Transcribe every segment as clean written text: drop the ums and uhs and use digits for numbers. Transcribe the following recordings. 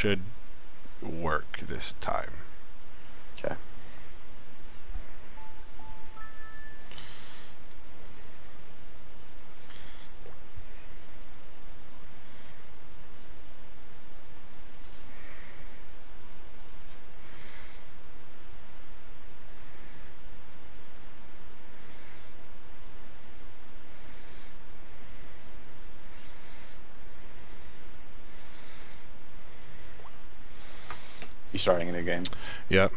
should work this time. Okay. You starting a new game? Yep.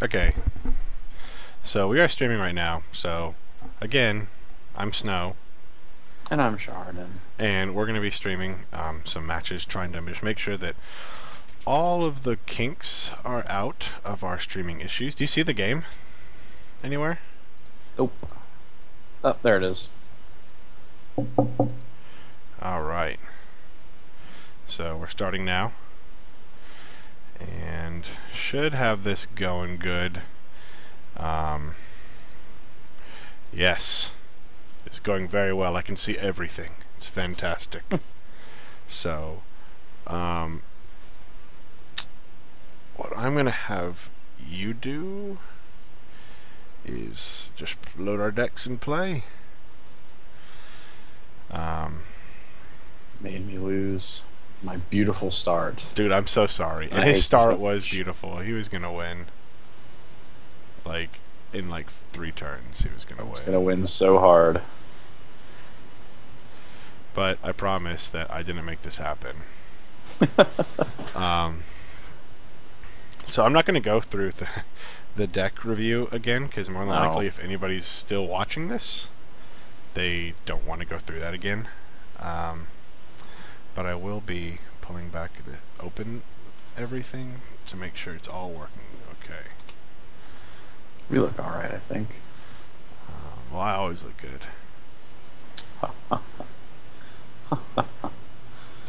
Okay. So we are streaming right now. So again, I'm Snow. And I'm Shardon. And we're going to be streaming some matches, trying to just make sure that all of the kinks are out of our streaming issues. Do you see the game anywhere? Nope. Oh, there it is. Alright. So we're starting now. And should have this going good. Yes. It's going very well. I can see everything. It's fantastic. So, what I'm going to have you do is just load our decks and play. Made me lose my beautiful start. Dude, I'm so sorry. And his start was beautiful. He was going to win. Like, in like 3 turns, he was going to win. He's going to win so hard. But I promise that I didn't make this happen. So I'm not going to go through the deck review again, because more than likely if anybody's still watching this, they don't want to go through that again. But I will be pulling back to open everything to make sure it's all working okay. We look alright, I think. Well, I always look good.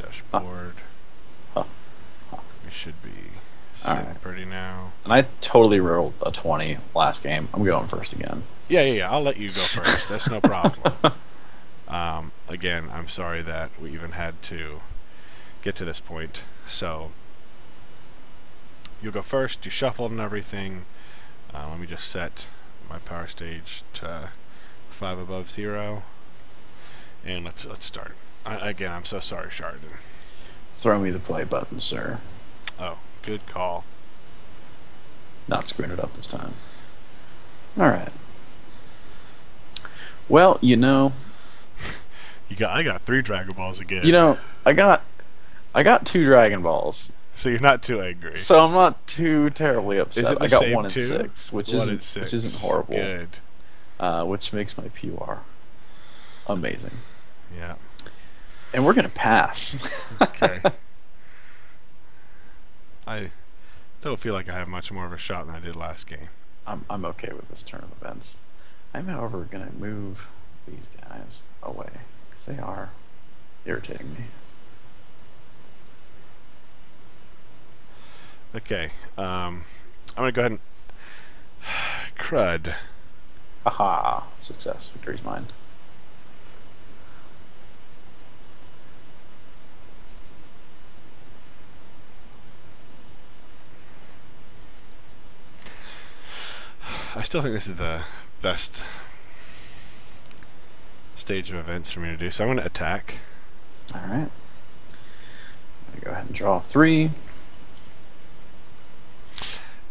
Dashboard. We should be sitting pretty now. And I totally rolled a 20 last game. I'm going first again. Yeah. I'll let you go first. That's no problem. Again, I'm sorry that we even had to get to this point. So, you'll go first. You shuffled and everything. Let me just set my power stage to 5 above 0. And let's start. Again, I'm so sorry, Shardon. Throw me the play button, sir. Oh, good call. Not screwing it up this time. Alright. Well, you know... I got 3 Dragon Balls again. You know, I got 2 Dragon Balls. So you're not too angry. So I'm not too terribly upset. Is it the I got same 1 and too? 6, which isn't horrible. Good. Which makes my PUR amazing. Yeah. And we're gonna pass. Okay. I don't feel like I have much more of a shot than I did last game. I'm okay with this turn of events. I'm however gonna move these guys away because they are irritating me. Okay. I'm gonna go ahead and crud. Aha! Success. Victory's mine. I still think this is the best stage of events for me to do, so I'm going to attack. Alright. I'm going to go ahead and draw 3. And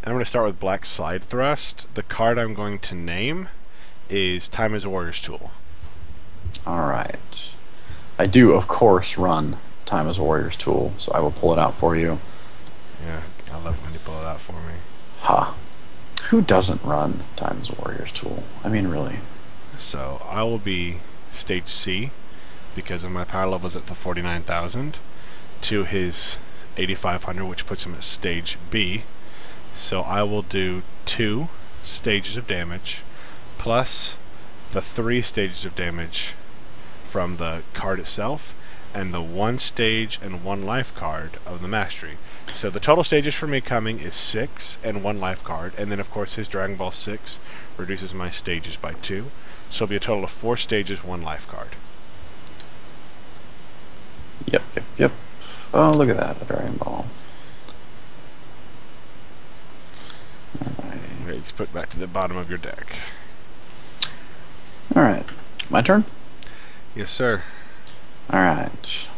I'm going to start with Black Slide Thrust. The card I'm going to name is Time as a Warrior's Tool. Alright. I do, of course, run Time as a Warrior's Tool, so I will pull it out for you. Yeah, I love when you pull it out for me. Ha. Who doesn't run Time as a Warrior's Tool? I mean, really. So I will be Stage C because of my power levels at the 49,000 to his 8,500, which puts him at Stage B. So I will do 2 stages of damage plus the 3 stages of damage from the card itself and the 1 stage and 1 life card of the mastery. So the total stages for me coming is 6 and 1 life card, and then of course his Dragon Ball 6 reduces my stages by 2. So it'll be a total of 4 stages, 1 life card. Yep. Oh, look at that, a Dragon Ball. Alright. Let's put back to the bottom of your deck. Alright, my turn? Yes, sir. Alright.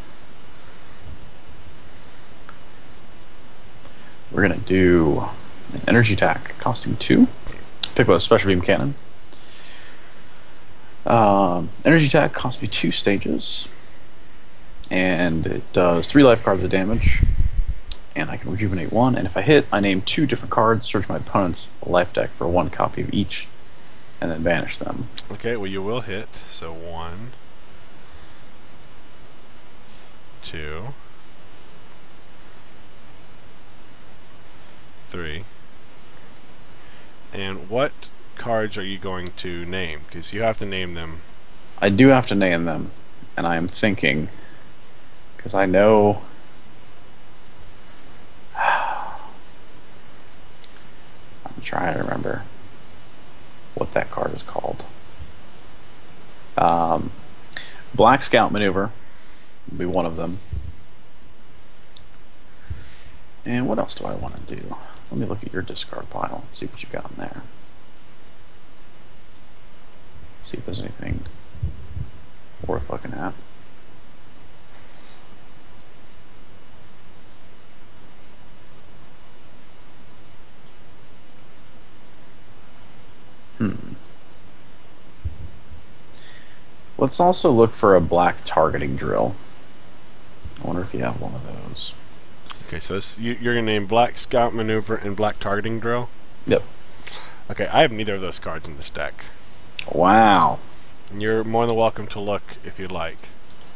We're gonna do an energy attack costing 2. Pick up a special beam cannon. Energy attack costs me 2 stages. And it does 3 life cards of damage. And I can rejuvenate 1. And if I hit, I name 2 different cards, search my opponent's life deck for 1 copy of each, and then banish them. Okay, well you will hit. So 1, 2, 3. And what cards are you going to name? Because you have to name them. I do have to name them, and I am thinking, because I know... I'm trying to remember what that card is called. Black Scout Maneuver will be one of them. And what else do I want to do? Let me look at your discard pile and see what you got in there. See if there's anything worth looking at. Let's also look for a black targeting drill. I wonder if you have one of those. Okay, so this, you're going to name Black Scout Maneuver and Black Targeting Drill? Yep. Okay, I have neither of those cards in this deck. Wow. And you're more than welcome to look if you'd like.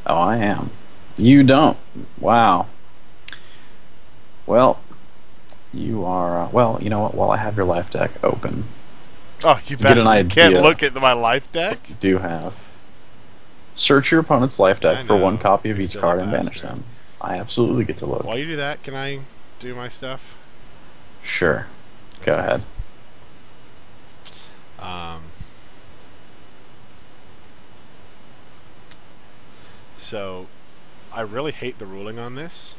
Oh, I am. You don't. Wow. Well, you are... well, you know what? While I have your life deck open... Oh, you bastard. Can't look at my life deck? You do have. Search your opponent's life deck for 1 copy of each card and banish them. I absolutely get to look. While you do that, can I do my stuff? Sure. Go ahead. So, I really hate the ruling on this,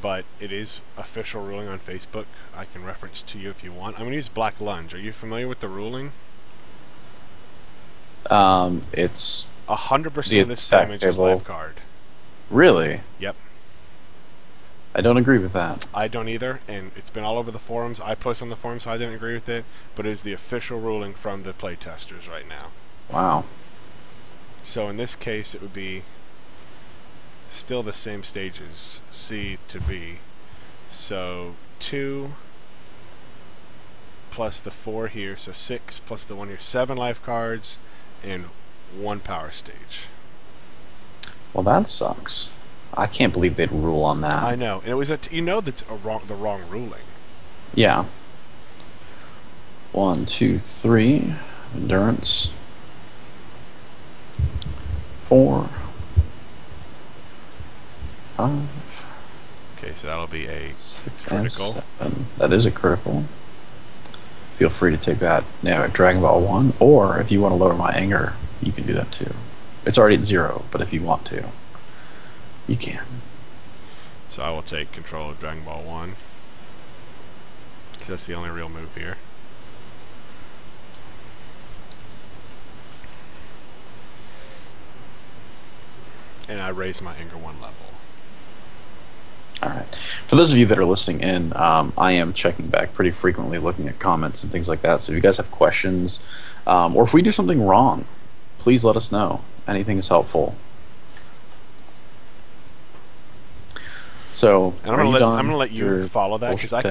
but it is official ruling on Facebook. I can reference to you if you want. I'm going to use Black Lunge. Are you familiar with the ruling? It's 100% of this damage is life card. Really? Yep. I don't agree with that. I don't either, and it's been all over the forums. I post on the forums, so I didn't agree with it, but it is the official ruling from the playtesters right now. Wow. So in this case, it would be still the same stages, C to B. So 2 plus the 4 here, so 6 plus the 1 here, 7 life cards, and 1 power stage. Well, that sucks. I can't believe they'd rule on that. I know, and it was you know that's the wrong ruling. Yeah. 1, 2, 3. Endurance. 4. 5. Okay, so that'll be a 6 critical. And 7. That is a critical. Feel free to take that now at Dragon Ball 1, or if you want to lower my anger, you can do that too. It's already at 0, but if you want to, you can. So I will take control of Dragon Ball 1, because that's the only real move here. And I raise my anger 1 level. Alright. For those of you that are listening in, I am checking back pretty frequently, looking at comments and things like that. So if you guys have questions, or if we do something wrong, please let us know. Anything is helpful. So, and I'm gonna let you follow that, because I'm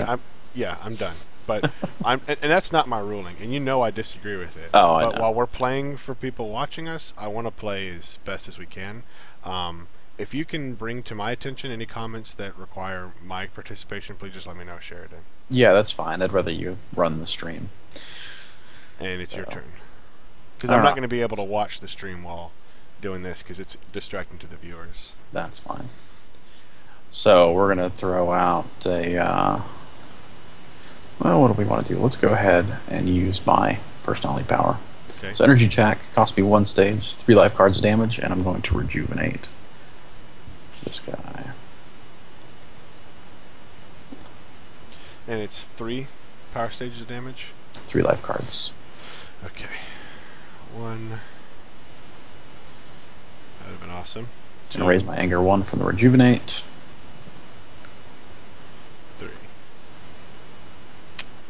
done. But and that's not my ruling, and you know I disagree with it. Oh, I but know. While we're playing for people watching us, I want to play as best as we can. If you can bring to my attention any comments that require my participation, please just let me know, Sheridan. Yeah, that's fine. I'd rather you run the stream. And it's your turn. Because I'm not going to be able to watch the stream while doing this, because it's distracting to the viewers. That's fine. So we're gonna throw out a. Well, what do we want to do? Let's go ahead and use my personality power. Okay. So energy attack costs me 1 stage, 3 life cards of damage, and I'm going to rejuvenate this guy. And it's 3 power stages of damage? 3 life cards. Okay. 1. That would have been awesome. And raise my anger 1 from the rejuvenate. 3.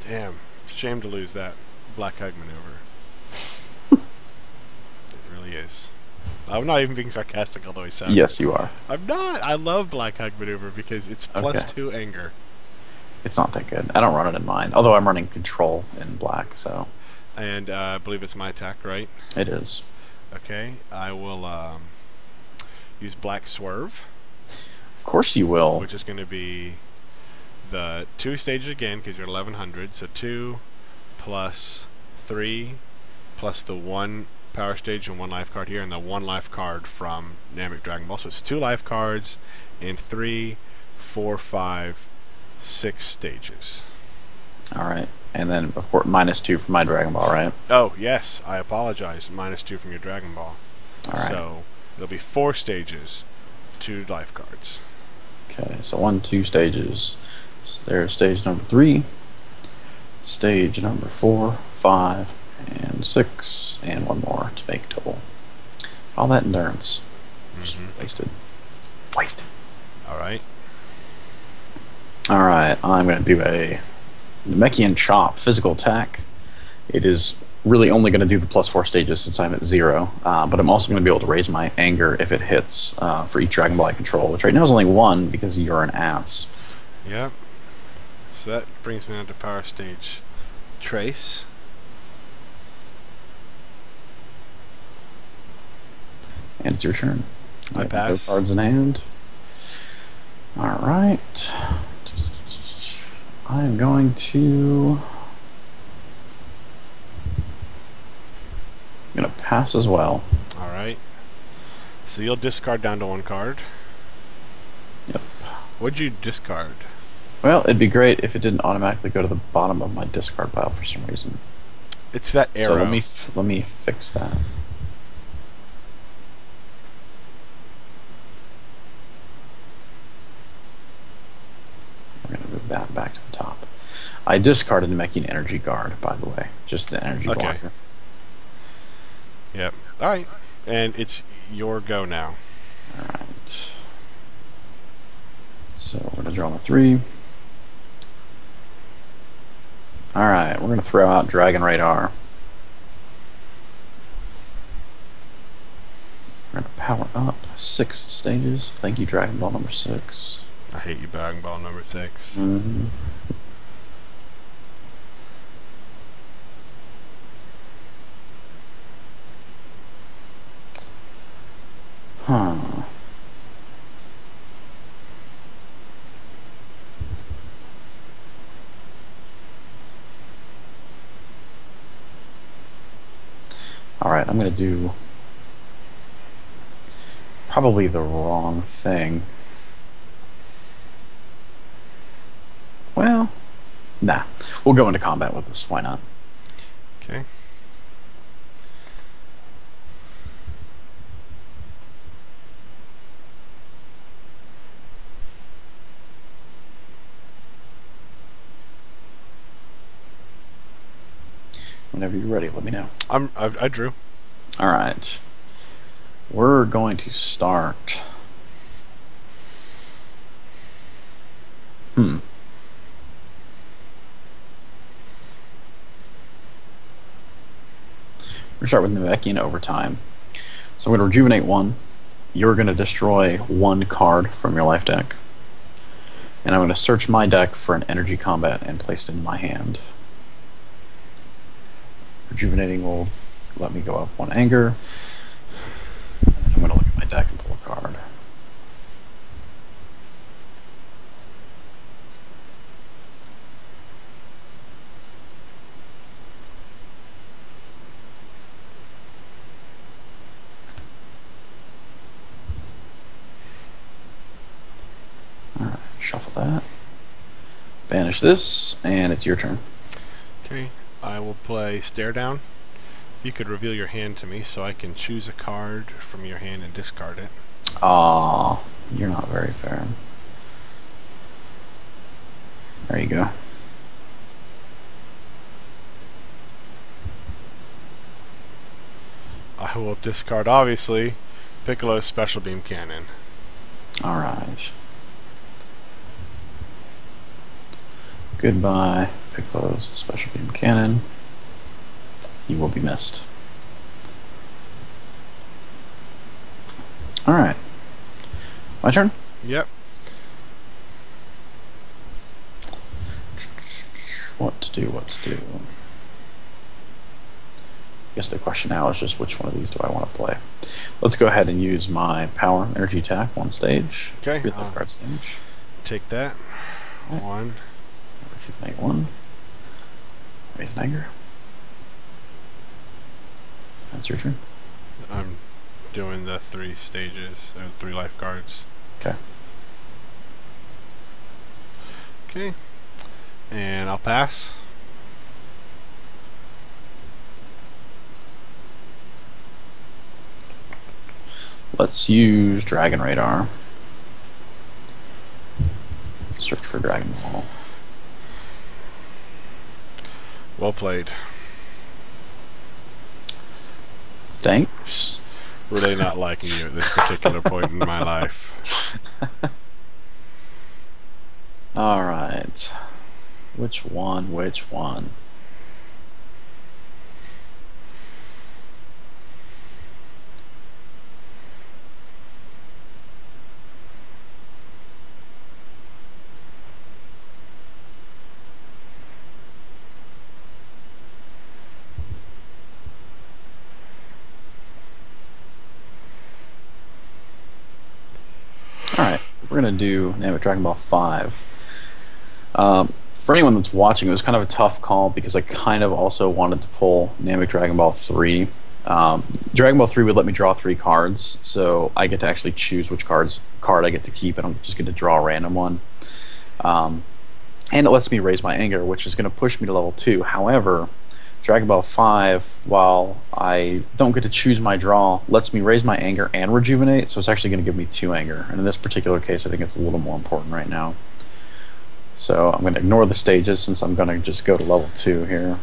Damn. Shame to lose that black hug maneuver. It really is. I'm not even being sarcastic, although I sound. Yes, you are. I'm not. I love black hug maneuver because it's +2 anger. It's not that good. I don't run it in mine, although I'm running control in black, so. And I believe it's my attack, right? It is. Okay. I will use black swerve. Of course you will. Which is going to be the 2 stages again, because you're 1100. So 2 plus 3 plus the 1 power stage and 1 life card here, and the 1 life card from Namek Dragon Ball. So it's 2 life cards in 3, 4, 5, 6 stages. Alright. And then, of course, -2 for my Dragon Ball, right? Oh, yes. I apologize. -2 from your Dragon Ball. Alright. So it'll be 4 stages, 2 life cards. Okay, so 1, 2 stages. So there's stage number 3, stage number 4, 5, and 6, and 1 more to make total. All that endurance. Just wasted. Wasted. Alright. Alright, I'm going to do a Namekian Chop physical attack. It is really only going to do the +4 stages since I'm at 0, but I'm also going to be able to raise my anger if it hits for each Dragon Ball I control, which right now is only 1 because you're an ass. Yep. So that brings me on to power stage Trace. And it's your turn. I pass. Cards in hand. Alright. I'm going to... I'm going to pass as well. Alright. So you'll discard down to 1 card. Yep. What'd you discard? Well, it'd be great if it didn't automatically go to the bottom of my discard pile for some reason. It's that arrow. So let me fix that. We're going to move that back to the top. I discarded Namekian Energy Guard, by the way. Just the energy blocker. Yep. Alright. And it's your go now. Alright. So we're going to draw on a 3. Alright, we're going to throw out Dragon Radar. We're going to power up 6 stages. Thank you, Dragon Ball number 6. I hate you, Dragon Ball number 6. Mm-hmm. Huh. Alright, I'm going to do probably the wrong thing. Well, nah. We'll go into combat with this. Why not? Okay. Whenever you're ready, let me know. I drew. Alright. We're going to start. We're going to start with Namekian Overtime. So I'm going to rejuvenate 1. You're going to destroy 1 card from your life deck. And I'm going to search my deck for an energy combat and place it in my hand. Rejuvenating will let me go up 1 anger. And then I'm going to look at my deck and pull a card. that. Banish this, and it's your turn. Okay, I will play Stare Down. You could reveal your hand to me so I can choose a card from your hand and discard it. Aw, you're not very fair. There you go. I will discard, obviously, Piccolo's Special Beam Cannon. Alright. Goodbye, Piccolo's Special Beam Cannon. You will be missed. Alright. My turn? Yep. What to do, what to do. I guess the question now is just which one of these do I want to play. Let's go ahead and use my power energy attack, one stage. Okay. 3 life cards damage. Take that. Right. One. Rejuvenate 1. Raise an anger. That's your turn. I'm doing the 3 stages, 3 life cards. Okay. Okay. And I'll pass. Let's use Dragon Radar. Search for Dragon Ball. Well played. Thanks. Really not liking you at this particular point in my life. Alright. Which one? Which one? Alright, we're going to do Namek Dragon Ball 5. For anyone that's watching, it was kind of a tough call because I kind of also wanted to pull Namek Dragon Ball 3. Dragon Ball 3 would let me draw 3 cards, so I get to actually choose which card I get to keep, and I'm just going to draw a random one. And it lets me raise my anger, which is going to push me to level 2. However, Dragon Ball 5, while I don't get to choose my draw, lets me raise my anger and rejuvenate, so it's actually going to give me 2 anger. And in this particular case, I think it's a little more important right now. So I'm going to ignore the stages since I'm going to just go to level 2 here.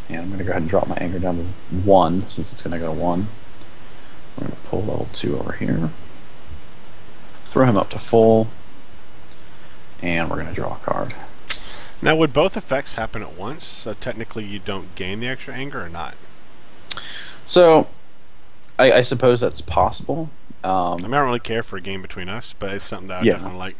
And I'm going to go ahead and drop my anger down to 1 since it's going to go 1. We're going to pull level 2 over here. Throw him up to full. And we're going to draw a card. Now, would both effects happen at once? So technically you don't gain the extra anger or not? So, I suppose that's possible. I mean, I don't really care for a game between us, but it's something that I definitely like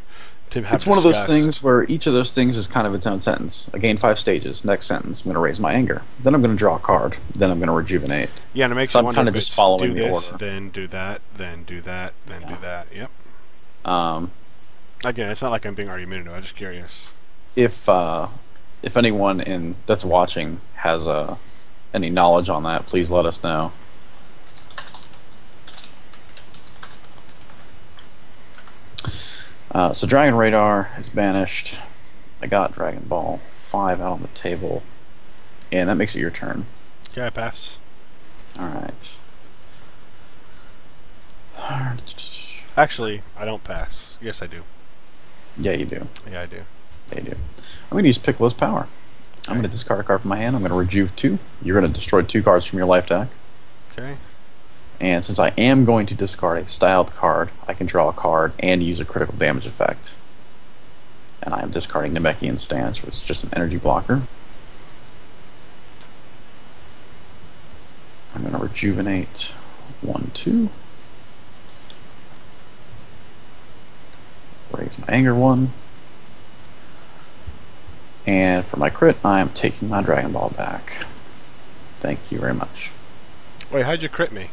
to have It's one of those discussed. things where each of those things is kind of its own sentence. I gain 5 stages. Next sentence, I'm going to raise my anger. Then I'm going to draw a card. Then I'm going to rejuvenate. Yeah, and it makes So you I'm wonder kind if of just it's following do the this, order. then do that, then do that, then do that. Yep. Um, Again, it's not like I'm being argumentative. I'm just curious. if anyone that's watching has any knowledge on that, please let us know. So Dragon Radar is banished. I got Dragon Ball 5 out on the table, and that makes it your turn. Okay, I pass. Alright. Actually, I don't pass. Yes, I do. Yeah, you do. Yeah, I do. Yeah, you do. I'm going to use Piccolo's Power. I'm going to discard a card from my hand. I'm going to rejuve 2. You're going to destroy 2 cards from your life deck. Okay. And since I am going to discard a styled card, I can draw a card and use a critical damage effect. And I am discarding Namekian Stance, which is just an energy blocker. I'm going to rejuvenate 1, 2. Raise my anger 1. And for my crit, I am taking my Dragon Ball back. Thank you very much. Wait, how'd you crit me?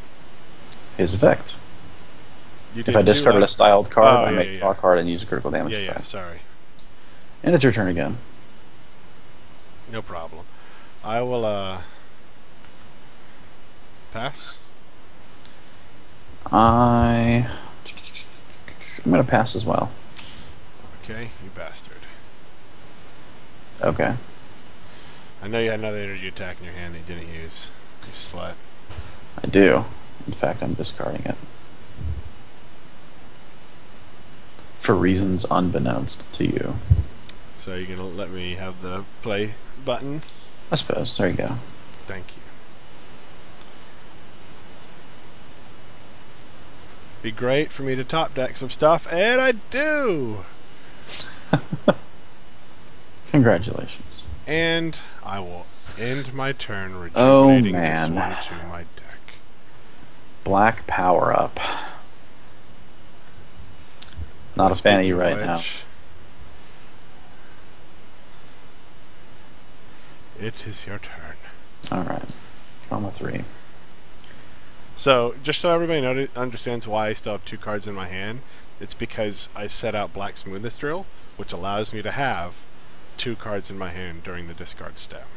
His effect. You If did I 2 discarded a left. styled card, Oh, I yeah, make draw a card and use a critical damage Yeah, effect. sorry. And it's your turn again. No problem. I will, pass. I'm going to pass as well. Okay, you bastard. Okay. I know you had another energy attack in your hand that you didn't use. You slut. I do. In fact, I'm discarding it. For reasons unbeknownst to you. So you're gonna let me have the play button? I suppose. There you go. Thank you. Be great for me to top deck some stuff, and I do! Congratulations. And I will end my turn rejuvenating this one to my deck. Black power up. Not a fan of you right now. It is your turn. Alright. Trauma 3. So, just so everybody understands why I still have 2 cards in my hand, it's because I set out Black Smoothness Drill, which allows me to have 2 cards in my hand during the discard step.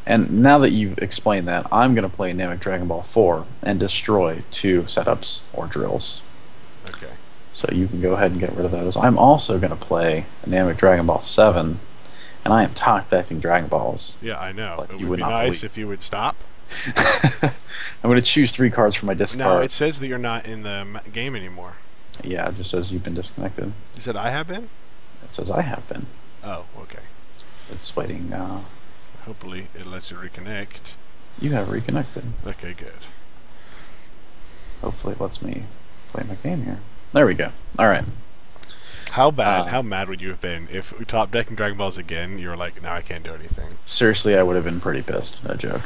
And now that you've explained that, I'm going to play Namek Dragon Ball 4 and destroy 2 setups or drills. Okay. So you can go ahead and get rid of those. I'm also going to play Namek Dragon Ball 7, and I am top decking Dragon Balls. Yeah, I know. Like it you would be not nice believe. if you would stop. I'm going to choose 3 cards from my discard. No, it says that you're not in the game anymore. Yeah, it just says you've been disconnected. You said I have been? It says I have been. Oh, okay. It's waiting. Hopefully it lets you reconnect. You have reconnected. Okay, good. Hopefully it lets me play my game here. There we go. Alright. How bad, how mad would you have been if we top decking Dragon Balls again, you were like, now I can't do anything? Seriously, I would have been pretty pissed. No joke.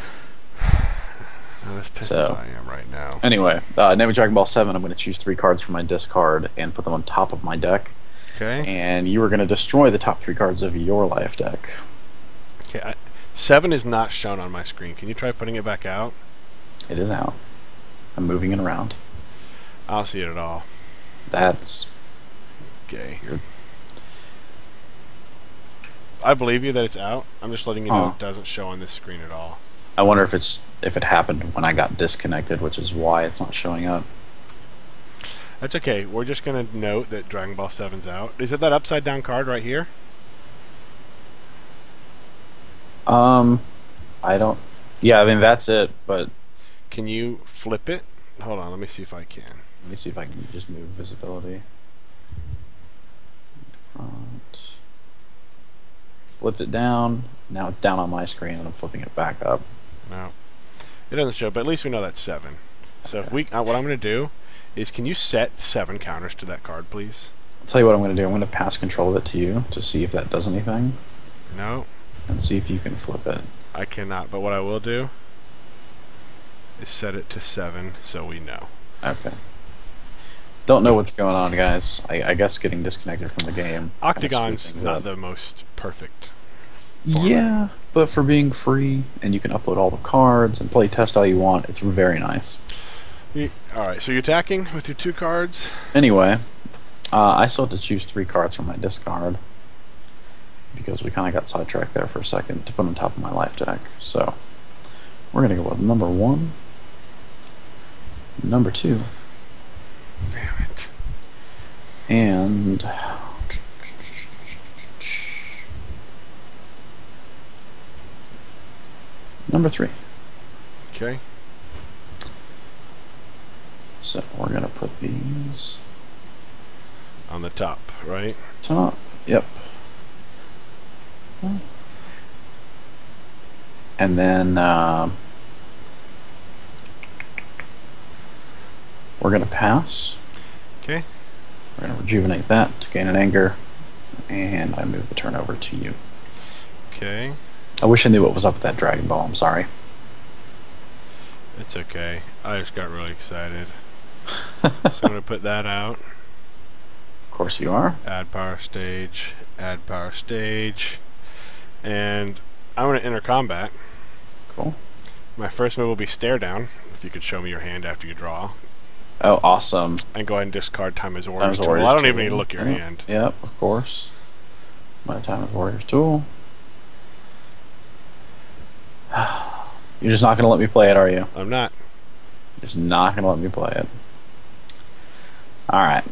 Not as pissed as I am right now. Anyway, Namek Dragon Ball 7, I'm going to choose 3 cards from my discard and put them on top of my deck. Okay. And you are going to destroy the top 3 cards of your life deck. Okay, 7 is not shown on my screen. Can you try putting it back out? It is out. I'm moving it around. I don't see it at all. That's gay. Weird. I believe you that it's out. I'm just letting you know it doesn't show on this screen at all. I wonder if it happened when I got disconnected, which is why it's not showing up. That's okay. We're just going to note that Dragon Ball 7's out. Is it that upside down card right here? I don't... Yeah, I mean, that's it, but... Can you flip it? Hold on, let me see if I can. Let me see if I can just move visibility. Front. Flipped it down. Now it's down on my screen, and I'm flipping it back up. No. It doesn't show, but at least we know that's 7. So if we... what I'm going to do is, can you set 7 counters to that card, please? I'll tell you what I'm going to do. I'm going to pass control of it to you to see if that does anything. No. And see if you can flip it. I cannot, but what I will do is set it to 7 so we know. Okay. Don't know what's going on, guys. I guess getting disconnected from the game. Octagon's not the most perfect format. Yeah, but for being free, and you can upload all the cards and play test all you want, it's very nice. Alright, so you're attacking with your 2 cards? Anyway, I still have to choose 3 cards from my discard, because we kind of got sidetracked there for a second to put on top of my life deck. So, we're going to go with number 1, number 2. Damn it. And... number 3. Okay. So we're going to put these... on the top, right? top. Yep. And then we're going to pass. Okay. We're going to rejuvenate that to gain an anger. And I move the turn over to you. Okay. I wish I knew what was up with that Dragon Ball. I'm sorry. It's okay. I just got really excited. So I'm going to put that out. Of course you are. Add power stage. Add power stage. And I'm going to enter combat. Cool. My first move will be stare down. If you could show me your hand after you draw. Oh, awesome. And go ahead and discard Time as Warrior's Time as Tool. Warrior's I don't even Tool. need to look at your hand. Yep, of course. My Time as Warrior's Tool. You're just not going to let me play it, are you? I'm not. You're just not going to let me play it. Alright.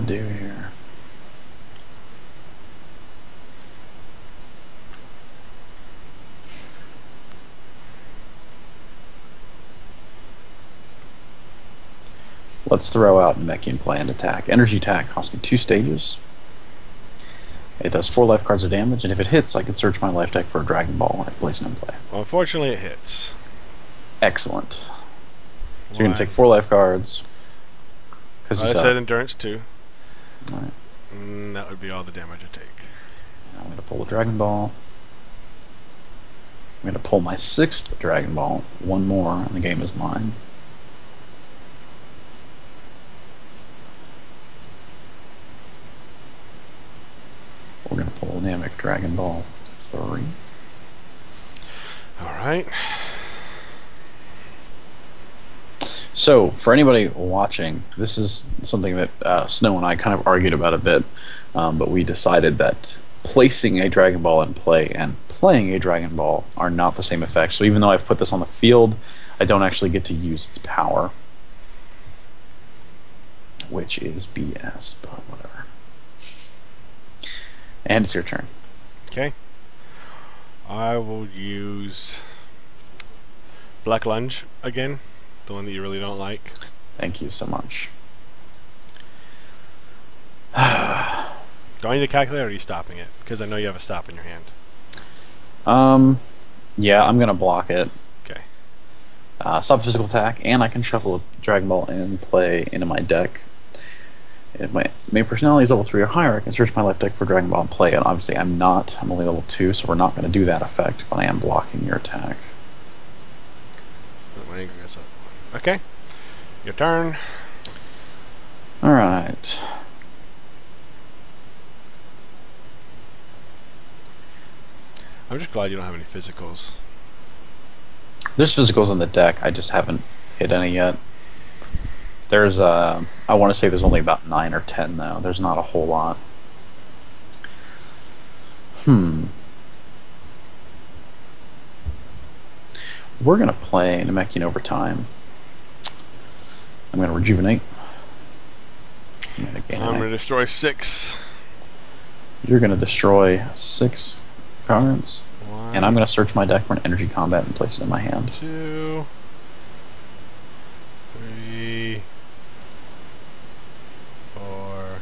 to do here? Let's throw out Namekian Planned Attack. Energy attack costs me 2 stages. It does 4 life cards of damage, and if it hits, I can search my life deck for a Dragon Ball and place it in play. Well, unfortunately, it hits. Excellent. So you're going to take 4 life cards. I said endurance 2. Alright. That would be all the damage I take. I'm going to pull a Dragon Ball. I'm going to pull my 6th Dragon Ball. 1 more, and the game is mine. We're going to pull Namek Dragon Ball 3. Alright. So, for anybody watching, this is something that Snow and I kind of argued about a bit, but we decided that placing a Dragon Ball in play and playing a Dragon Ball are not the same effect. So even though I've put this on the field, I don't actually get to use its power. Which is BS, but whatever. And it's your turn. Okay. I will use Black Lunge again, the one that you really don't like. Thank you so much. Do I need to calculate, or are you stopping it? Because I know you have a stop in your hand. Yeah, I'm going to block it. Okay. Stop physical attack, and I can shuffle a Dragon Ball and play into my deck. If my main personality is level 3 or higher, I can search my life deck for Dragon Ball and play it. Obviously, I'm not. I'm only level 2, so we're not going to do that effect, but I am blocking your attack. Okay. Your turn. Alright. I'm just glad you don't have any physicals. There's physicals in the deck, I just haven't hit any yet. There's, I want to say there's only about 9 or 10 though. There's not a whole lot. We're going to play Namekian Overtime. I'm going to rejuvenate. I'm going to destroy 6. You're going to destroy 6 cards. 1, and I'm going to search my deck for an energy combat and place it in my hand. 2, 3, 4,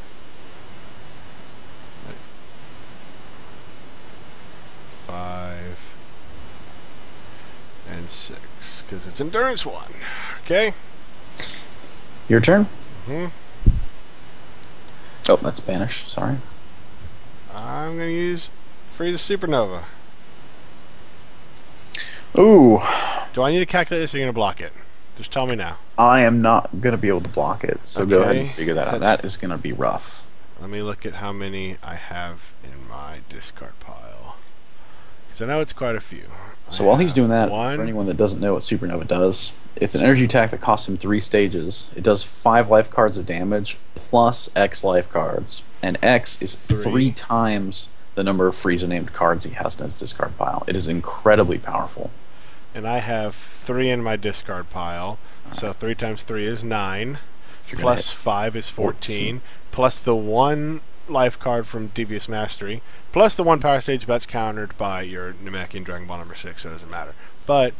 5, and 6. Because it's endurance 1. Okay. Your turn? Mm-hmm. Oh, that's Spanish. Sorry. I'm going to use Freeze Supernova. Ooh. Do I need to calculate this, or are you going to block it? Just tell me now. I am not going to be able to block it, so go ahead and figure that out. That is going to be rough. Let me look at how many I have in my discard pile. Because I know it's quite a few. So while he's doing that, for anyone that doesn't know what Supernova does, it's an energy attack that costs him 3 stages. It does 5 life cards of damage plus X life cards. And X is 3 times the number of Frieza-named cards he has in his discard pile. It is incredibly powerful. And I have 3 in my discard pile. So 3 times 3 is 9. Plus 5 is 14. Plus the 1 life card from Devious Mastery. Plus the 1 power stage that's countered by your Namekian Dragon Ball number 6, so it doesn't matter. But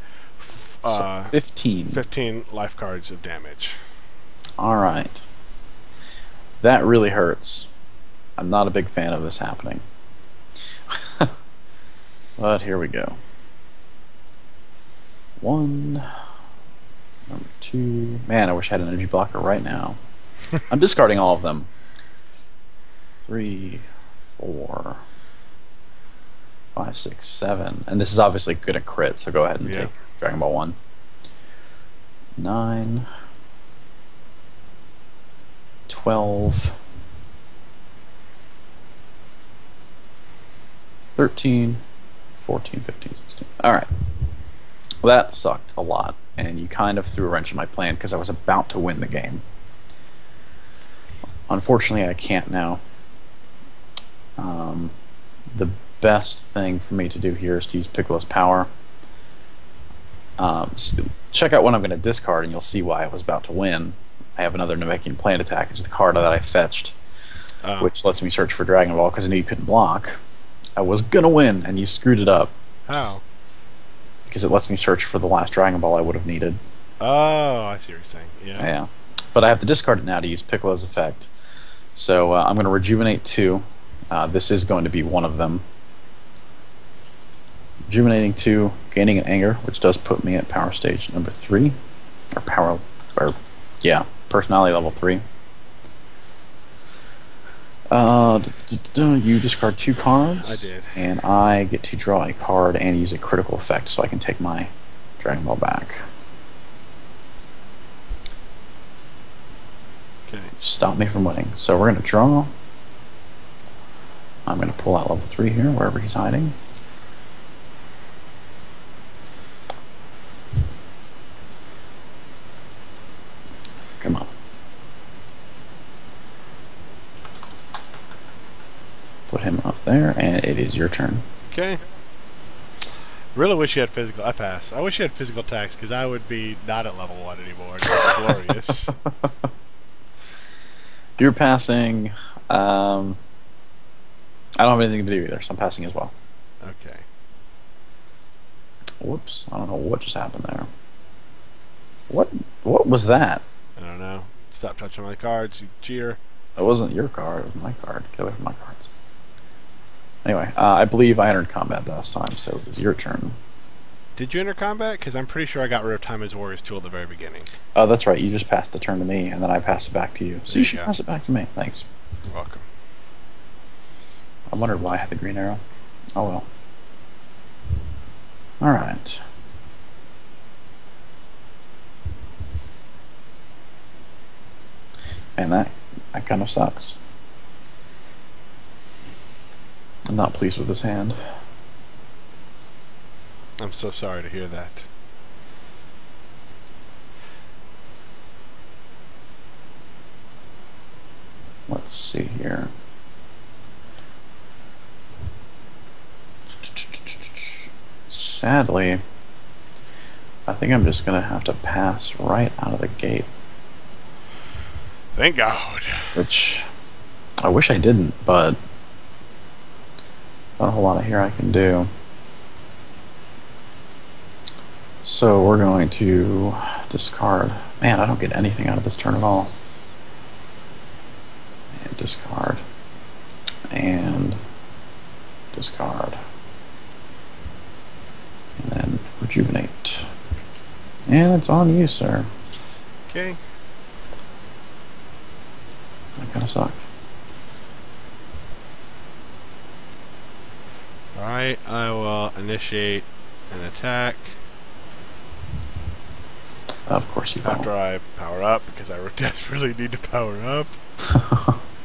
so 15. 15 life cards of damage. Alright. That really hurts. I'm not a big fan of this happening. But here we go. 1, number 2. Man, I wish I had an energy blocker right now. I'm discarding all of them. 3, 4, 5, 6, 7. And this is obviously good at crit, so go ahead and take Dragon Ball 1. 9, 12, 13, 14, 15, 16. Alright. Well, that sucked a lot, and you kind of threw a wrench in my plan because I was about to win the game. Unfortunately, I can't now. The best thing for me to do here is to use Piccolo's power. Check out what I'm going to discard, and you'll see why I was about to win. I have another Namekian Planned Attack. It's the card that I fetched which lets me search for Dragon Ball because I knew you couldn't block. I was gonna win, and you screwed it up. How? Because it lets me search for the last Dragon Ball I would have needed. Oh, I see what you're saying. Yeah. Yeah. But I have to discard it now to use Piccolo's effect. So I'm going to rejuvenate 2. This is going to be one of them. Rejuvenating 2, gaining an anger, which does put me at power stage number 3. Personality level 3. You discard 2 cards. I did. And I get to draw a card and use a critical effect so I can take my Dragon Ball back. Okay. Stop me from winning. So we're going to draw. I'm going to pull out level 3 here, wherever he's hiding. Come on. Put him up there, and it is your turn. Okay. Really wish you had physical. I pass. I wish you had physical attacks because I would be not at level 1 anymore. That would be glorious. You're passing. I don't have anything to do either, so I'm passing as well. Okay. Whoops! I don't know what just happened there. What was that? I don't know. Stop touching my cards, you cheater. It wasn't your card. It was my card. Get away from my cards. Anyway, I believe I entered combat last time, so it was your turn. Did you enter combat? Because I'm pretty sure I got rid of Time as Warrior's tool at the very beginning. Oh, that's right. You just passed the turn to me, and then I passed it back to you. So There you you should go. pass it back to me. Thanks. You're welcome. I wondered why I had the green arrow. Oh well. Alright. And that kind of sucks. I'm not pleased with this hand. I'm so sorry to hear that. Let's see here. Sadly, I think I'm just going to have to pass right out of the gate. Thank God. Which, I wish I didn't, but not a whole lot of here I can do. So we're going to discard. Man, I don't get anything out of this turn at all. And discard. And discard. And then rejuvenate. And it's on you, sir. Okay. That kind of sucked. Alright, I will initiate an attack. Of course you will. After I power up, because I desperately need to power up.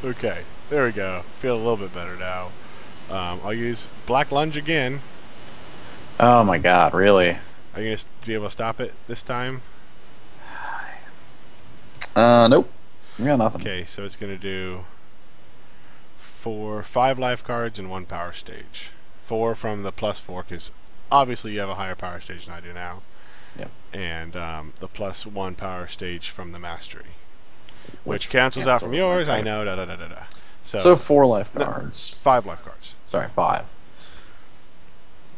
Okay, there we go. Feel a little bit better now. I'll use Black Lunge again. Oh my god, really? Are you going to be able to stop it this time? Nope. We got nothing. Okay, so it's going to do 5 life cards and 1 power stage. 4 from the +4, because obviously you have a higher power stage than I do now. Yep. And the +1 power stage from the mastery. Which cancels out from yours, I know, da-da-da-da-da. So 4 life cards. 5 life cards. Sorry, 5.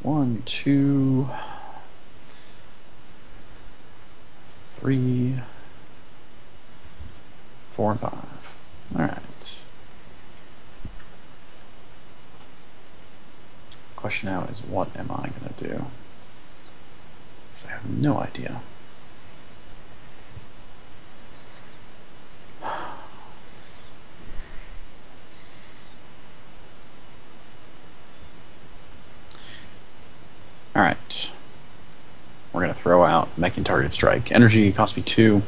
1, 2, 3, 4, and 5. Alright. Question now is, what am I going to do? Because I have no idea. Alright. We're going to throw out Making Target Strike. Energy costs me 2.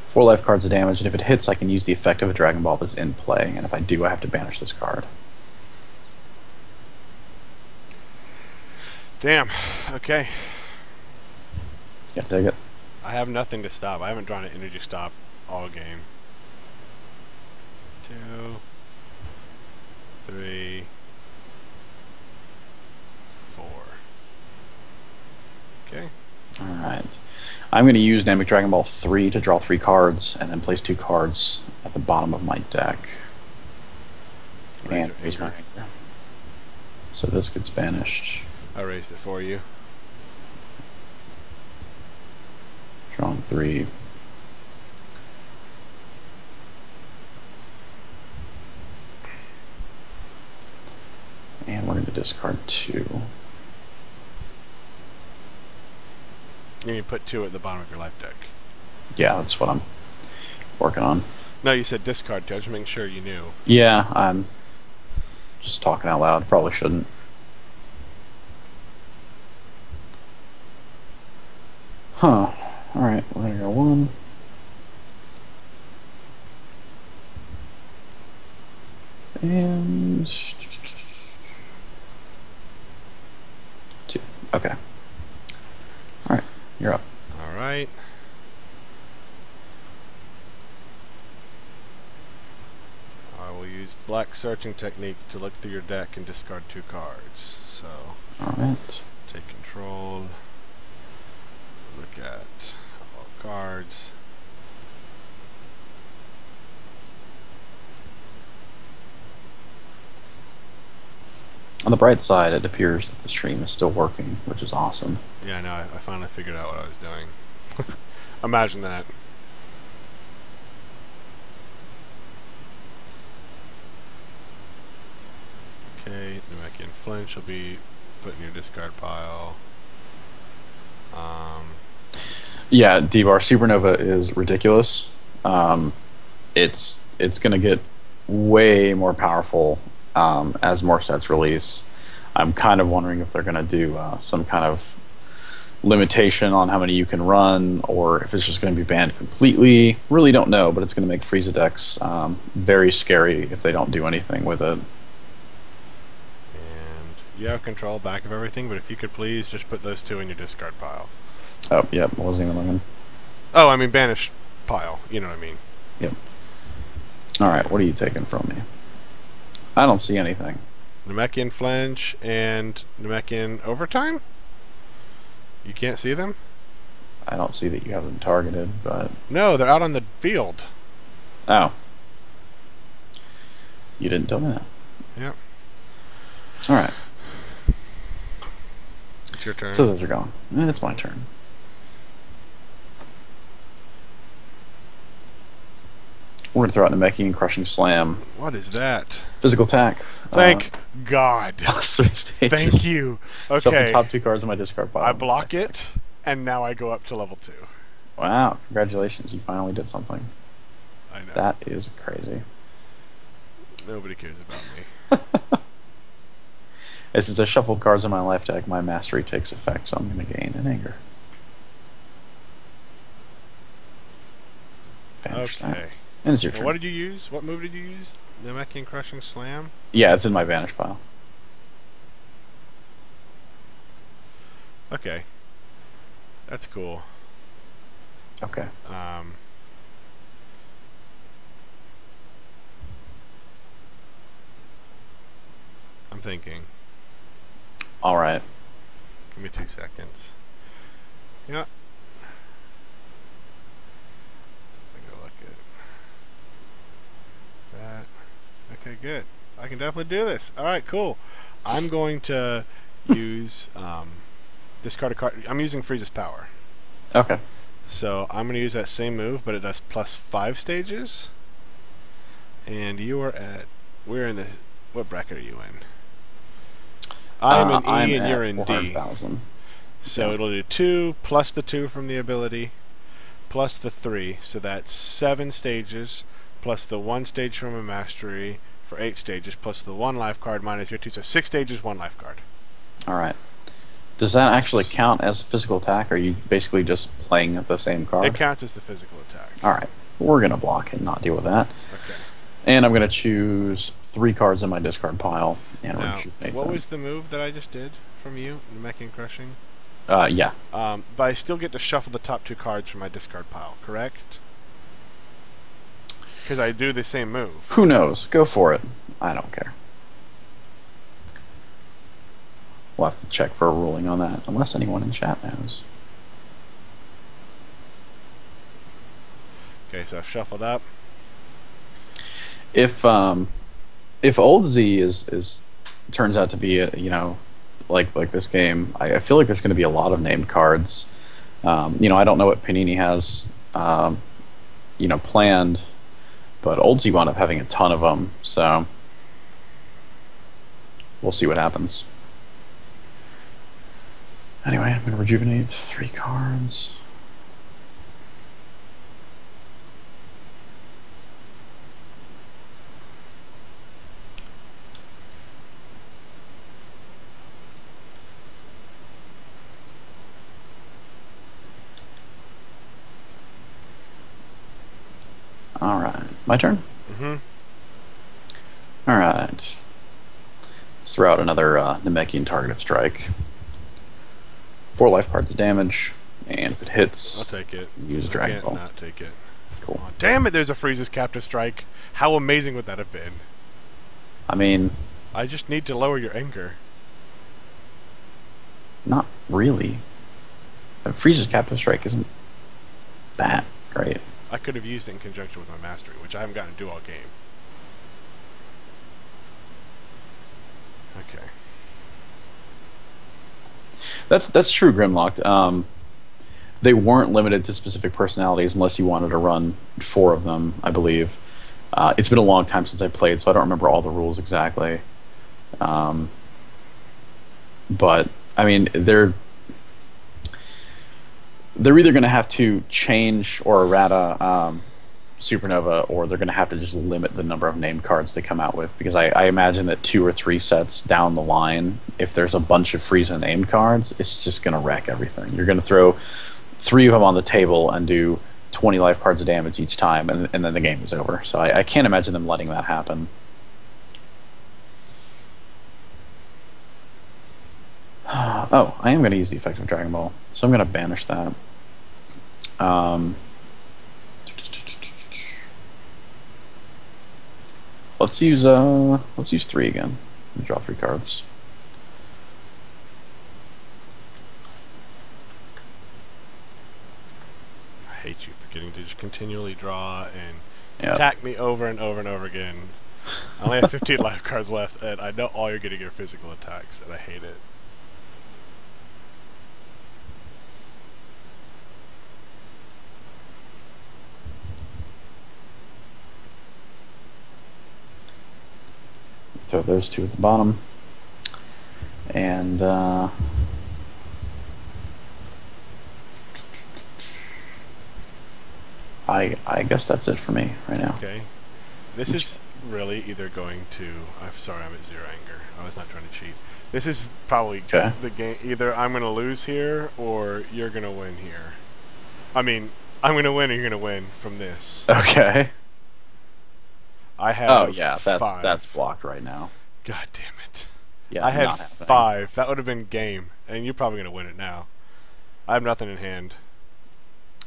4 life cards of damage, and if it hits, I can use the effect of a Dragon Ball that's in play, and if I do, I have to banish this card. Damn. Okay. You have to take it. I have nothing to stop. I haven't drawn an energy stop all game. 2, 3, 4. Okay. Alright. I'm going to use Dynamic Dragon Ball 3 to draw 3 cards, and then place 2 cards at the bottom of my deck. And raise my anger. So this gets banished. I raised it for you. Drawing 3. And we're going to discard 2. You put 2 at the bottom of your life deck. Yeah, that's what I'm working on. No, you said discard 2. I was just making sure you knew. Yeah, I'm just talking out loud. Probably shouldn't. Huh. Alright, we're going to go 1. And 2. Okay. Alright, you're up. Alright. I will use black searching technique to look through your deck and discard 2 cards. So, Alright. take control. Look at all cards. On the bright side, it appears that the stream is still working, which is awesome. Yeah, I know. I finally figured out what I was doing. Imagine that. Okay, Namekian Flinch will be put in your discard pile. Yeah, D-Bar Supernova is ridiculous. It's going to get way more powerful as more sets release. I'm kind of wondering if they're going to do some kind of limitation on how many you can run, or if it's just going to be banned completely. Really don't know, but it's going to make Frieza decks very scary if they don't do anything with it. And you have control back of everything, but if you could please just put those 2 in your discard pile. Oh, yep, I wasn't even looking. Oh, I mean banish pile. You know what I mean. Yep. Alright, what are you taking from me? I don't see anything. Namekian Flinch and Namekian Overtime? You can't see them? I don't see that you have them targeted, but... No, they're out on the field. Oh. You didn't tell me that. Yep. Alright. It's your turn. So those are gone. And it's my turn. We're going to throw out Namekian Crushing Slam. What is that? Physical attack. Thank God. Plus 3 stages. Thank you. Shuffle Okay. the top 2 cards in my discard pile. I block it, and now I go up to level 2. Wow, congratulations. You finally did something. I know. That is crazy. Nobody cares about me. And since I shuffled cards in my life deck, my mastery takes effect, so I'm going to gain an anger. Banish Okay. that. And it's your turn. What did you use? What move did you use? Namekian Crushing Slam? Yeah, it's in my vanish pile. Okay. That's cool. Okay. I'm thinking. Alright. Give me 2 seconds. Yeah. Let me go look at that. Okay, good. I can definitely do this. Alright, cool. I'm going to use discard a card. I'm using Frieza's power. Okay. So I'm going to use that same move, but it does plus 5 stages. And you are at... We're in the... What bracket are you in? I'm in E and you're in D. So yeah. it'll do 2 plus the 2 from the ability plus the 3. So that's 7 stages plus the 1 stage from a mastery for 8 stages plus the 1 life card minus your 2. So 6 stages, 1 life card. Alright. Does that actually count as a physical attack, or are you basically just playing the same card? It counts as the physical attack. Alright. We're going to block and not deal with that. Okay. And I'm going to choose 3 cards in my discard pile and Now, rejuvenate what them. was the move that I just did from you? Namekian Crushing? Yeah. But I still get to shuffle the top 2 cards from my discard pile, correct? Because I do the same move. Who knows? Go for it. I don't care. We'll have to check for a ruling on that, unless anyone in chat knows. Okay, so I've shuffled up. If if Old Z is turns out to be like this game, I feel like there's going to be a lot of named cards. I don't know what Panini has planned, but Old Z wound up having a ton of them, so we'll see what happens. Anyway, I'm going to rejuvenate 3 cards. Alright, my turn? Mm-hmm. Alright. Let's throw out another Namekian targeted strike. 4 life cards of damage, and if it hits, I'll take it. Use I Dragon can't Ball. not take it. Cool. Oh, damn it, there's a Frieza's Captive Strike. How amazing would that have been? I mean, I just need to lower your anger. not really. Frieza's Captive Strike isn't that great. I could have used it in conjunction with my Mastery, which I haven't gotten to do all game. Okay. That's true, Grimlocked. They weren't limited to specific personalities unless you wanted to run 4 of them, I believe. It's been a long time since I played, so I don't remember all the rules exactly. But I mean, they're either going to have to change or errata Supernova, or they're going to have to just limit the number of named cards they come out with, because I imagine that 2 or 3 sets down the line, if there's a bunch of Frieza named cards, it's just going to wreck everything. You're going to throw 3 of them on the table and do 20 life cards of damage each time, and then the game is over. So I can't imagine them letting that happen. Oh, I am going to use the effect of Dragon Ball, so I'm going to banish that. Let's use 3 again. Draw 3 cards. I hate you for getting to just continually draw and Yep. attack me over and over and over again. I only have 15 life cards left, and I know all you're getting are physical attacks, and I hate it. Throw those 2 at the bottom. And I guess that's it for me right now. Okay. This is really either going to... I'm sorry, I'm at 0 anger. I was not trying to cheat. This is probably Okay. the game. Either I'm going to lose here, or you're going to win here. I mean, I'm going to win, or you're going to win from this. Okay. I have Oh yeah, 5. that's blocked right now. God damn it. Yeah, I had not happening. 5. That would have been game. And you're probably going to win it now. I have nothing in hand.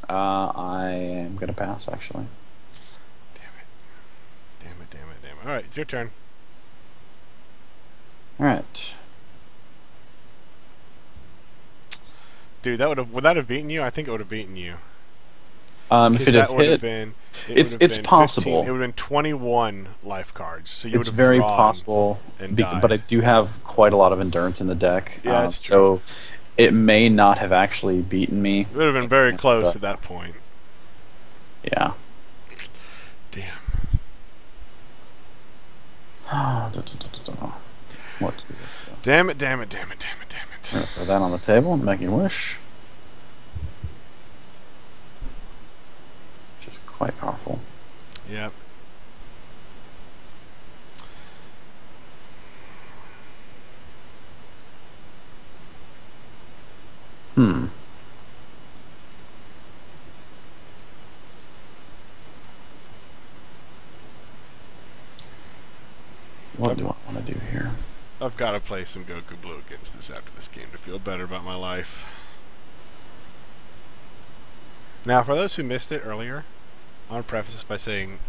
I am gonna pass actually. Damn it. Damn it, damn it, damn it. Alright, it's your turn. All right. Dude, would that have beaten you? I think it would have beaten you. If it that had would have hit, been... it's been possible. 15, it would have been 21 life cards. So you would it's have very drawn possible. and died. But I do have quite a lot of endurance in the deck. Yeah, that's so it may not have actually beaten me. It would have been very close But- at that point. Yeah. Damn. What to do? Damn it, damn it, damn it, damn it, damn it. I'm gonna throw that on the table and make a wish. Which is quite powerful. Yep. Hmm. What do I want to do here? I've got to play some Goku Blue against this after this game to feel better about my life. Now, for those who missed it earlier, I want to preface this by saying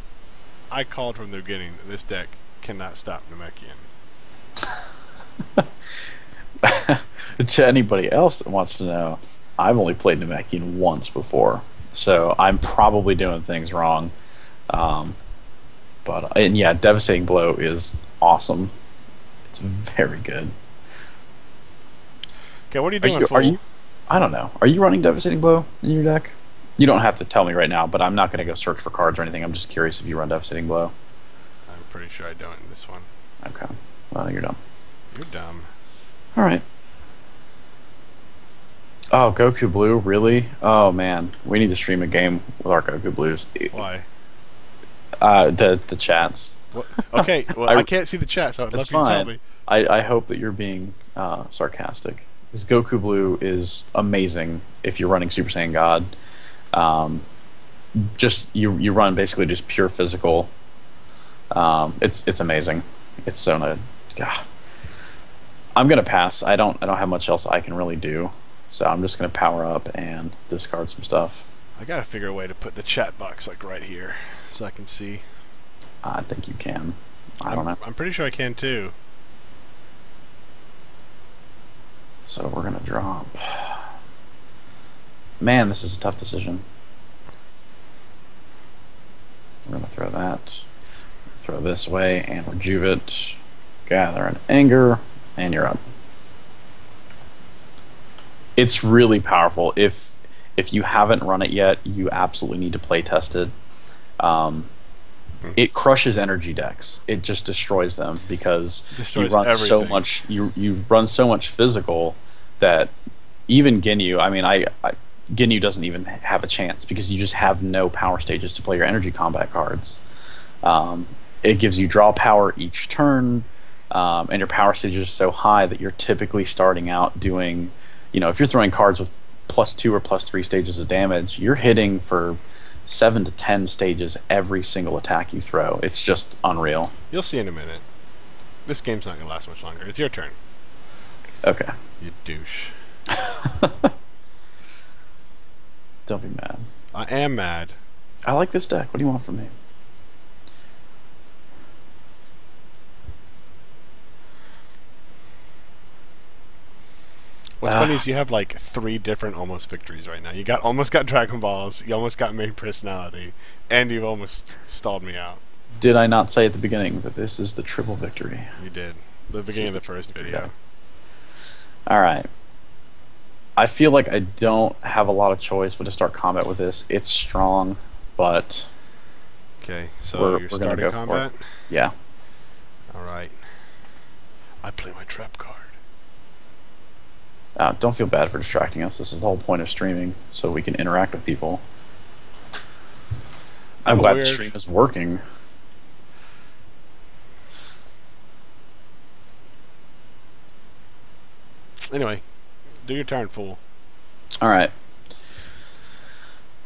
I called from the beginning that this deck cannot stop Namekian. To anybody else that wants to know, I've only played Namekian once before, so I'm probably doing things wrong. And yeah, Devastating Blow is awesome. It's very good. Okay, what are you doing, Are fool? you? I don't know. Are you running Devastating Blow in your deck? You don't have to tell me right now, but I'm not going to go search for cards or anything. I'm just curious if you run Devastating Blow. I'm pretty sure I don't in this one. Okay. Well, you're dumb. You're dumb. All right. Oh, Goku Blue, really? Oh man, we need to stream a game with our Goku Blues. Why? The chats. What? Okay, well, I can't see the chat, so I'd love It's you to tell fine. me. I hope that you're being sarcastic. This Goku Blue is amazing if you're running Super Saiyan God. Just you run basically just pure physical. It's amazing. It's so good. God. I'm gonna pass. I don't have much else I can really do, so I'm just gonna power up and discard some stuff. I gotta figure a way to put the chat box like right here, so I can see. I think you can. I don't know. I'm pretty sure I can too. So we're gonna drop. Man, this is a tough decision. We're gonna throw that. Throw this away and Rejuve, gather an anger, and you're up. It's really powerful. If you haven't run it yet, you absolutely need to play test it. It crushes energy decks. It just destroys them because Destroys you run so everything. much. You run so much physical that even Ginyu. I mean, Ginyu doesn't even have a chance because you just have no power stages to play your energy combat cards. It gives you draw power each turn, and your power stage is so high that you're typically starting out doing, if you're throwing cards with +2 or +3 stages of damage, you're hitting for 7 to 10 stages every single attack you throw. It's just unreal. You'll see in a minute. This game's not gonna last much longer. It's your turn. Okay. You douche. Don't be mad. I am mad. I like this deck. What do you want from me? What's funny is you have like 3 different almost victories right now. You almost got Dragon Balls, you almost got main personality, and you've almost stalled me out. Did I not say at the beginning that this is the triple victory? You did. The beginning of the first video. All right. I feel like I don't have a lot of choice but to start combat with this. It's strong, but Okay, so we're you're gonna starting go combat? for it. Yeah. Alright. I play my trap card. Don't feel bad for distracting us. This is the whole point of streaming, so we can interact with people. I'm glad the stream is working. Anyway, do your turn, fool. Alright.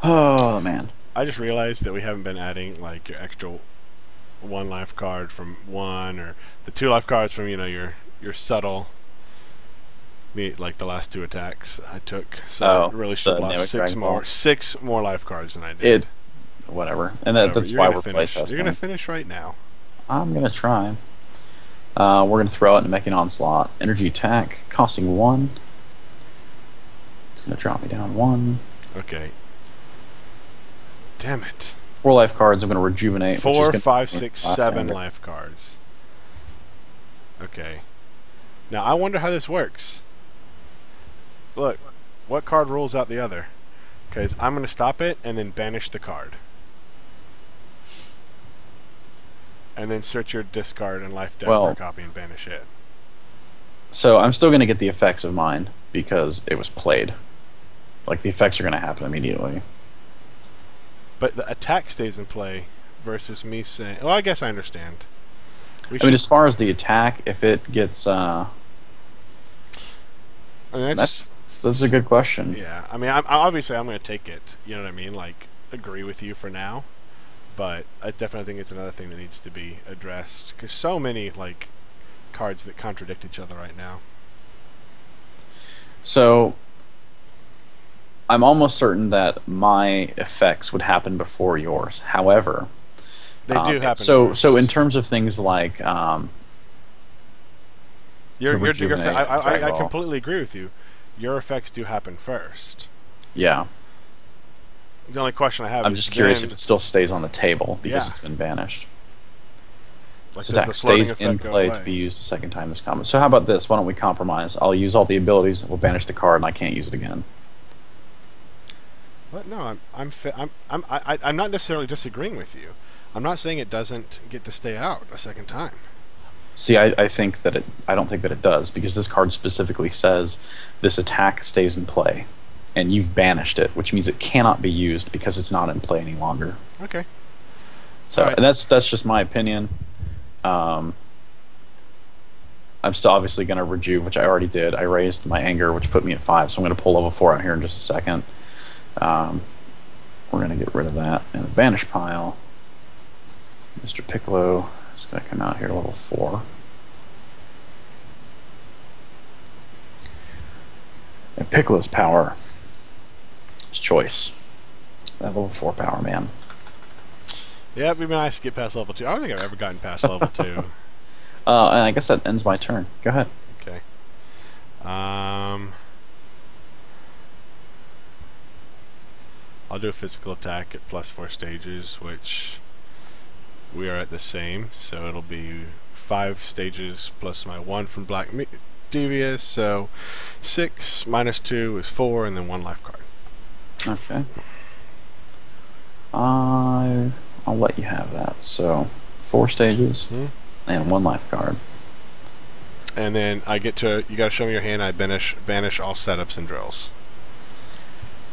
Oh, man. I just realized that we haven't been adding like your extra 1 life card from 1 or the 2 life cards from your subtle, like the last 2 attacks I took. So I really should have lost 6 more life cards than I did. Whatever. And that's why we're playtesting. You're gonna finish right now. I'm gonna try. We're gonna throw out a Namekian Onslaught. Energy attack, costing 1. It's gonna drop me down 1. Okay. Damn it. 4 life cards. I'm gonna rejuvenate. 4, 5, 6, 7 life cards. Okay. Now I wonder how this works. Look, what card rules out the other? Because I'm gonna stop it and then banish the card. And then search your discard and life deck for a copy and banish it. So I'm still going to get the effects of mine because it was played. Like, the effects are going to happen immediately. But the attack stays in play versus me saying... Well, I guess I understand. I mean, as far as the attack, if it gets... that's a good question. Yeah, I mean, obviously I'm going to take it. You know what I mean? Like, agree with you for now. But I definitely think it's another thing that needs to be addressed. Because so many, like, cards that contradict each other right now. So, I'm almost certain that my effects would happen before yours. However... They do happen first. So in terms of things like... I completely agree with you. Your effects do happen first. Yeah. The only question I have I'm just curious if it still stays on the table because it's been banished. Like, This does the attack floating stays in effect go play away? to be used a second time this combat. So how about this? Why don't we compromise? I'll use all the abilities, we'll banish the card, and I can't use it again. What? No, I'm not necessarily disagreeing with you. I'm not saying it doesn't get to stay out a second time. See, I think that I don't think that it does, because this card specifically says this attack stays in play, and you've banished it, which means it cannot be used because it's not in play any longer. Okay. So, Right. and that's just my opinion. I'm still obviously going to rejuve, which I already did. I raised my anger, which put me at 5, so I'm going to pull level 4 out here in just a second. We're going to get rid of that in the banish pile. Mr. Piccolo is going to come out here level 4. And Piccolo's power is choice. That level 4 power, man. Yeah, it'd be nice to get past level 2. I don't think I've ever gotten past level 2. And I guess that ends my turn. Go ahead. Okay. I'll do a physical attack at +4 stages, which we are at the same, so it'll be 5 stages plus my 1 from Black Devious, so 6 minus 2 is 4, and then 1 life card. Okay. I'll let you have that. So 4 stages and 1 life card. And then I get to, you gotta show me your hand, I banish all setups and drills.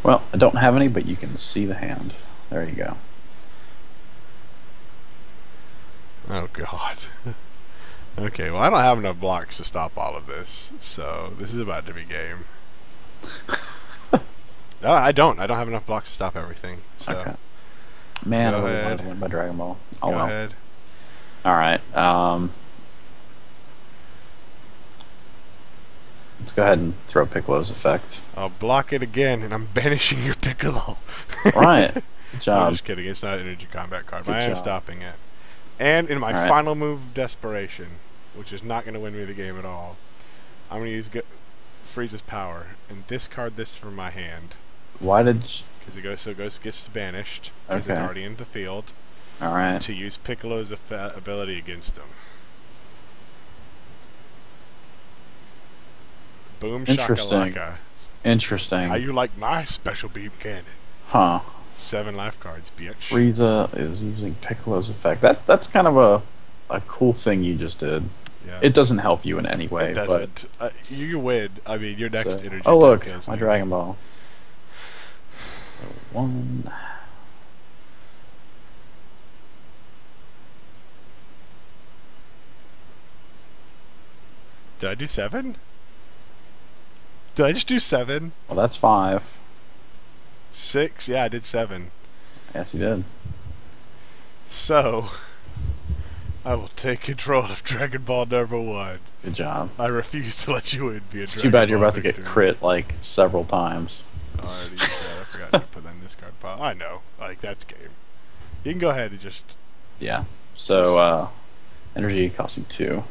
Well, I don't have any, but you can see the hand. There you go. Oh god. Okay, well I don't have enough blocks to stop all of this, so this is about to be game. No, I don't have enough blocks to stop everything. So Okay. Man, I Go really wanted ahead. to win by Dragon Ball. Oh go well. ahead. Alright. Let's go ahead and throw Piccolo's effect. I'll block it again, and I'm banishing your Piccolo. Alright. Good No, job. I'm just kidding. It's not an energy combat card. Good But I am job. stopping it. And in my All right. final move of desperation, which is not going to win me the game at all, I'm going to use Frieza's power and discard this from my hand Why did... because gets banished because it's Okay. already in the field Alright. to use Piccolo's ability against him. Boom Interesting. shakalaka. Interesting. How you like my special beam cannon? Huh. 7 life cards, bitch. Frieza is using Piccolo's effect. That's kind of a cool thing you just did. Yeah. It doesn't help you in any way. It doesn't. You win. I mean, your next So, energy. oh look, attack is my me. Dragon Ball. 1. Did I do 7? Did I just do 7? Well, that's 5. 6? Yeah, I did 7. Yes, you did. So, I will take control of Dragon Ball number 1. Good job. I refuse to let you win. Be a It's Dragon too bad you're Ball about to get victor. crit like several times. I already used that. I forgot to put that in this card pile. I know. Like, that's game. You can go ahead and just... Yeah. So, energy costing 2.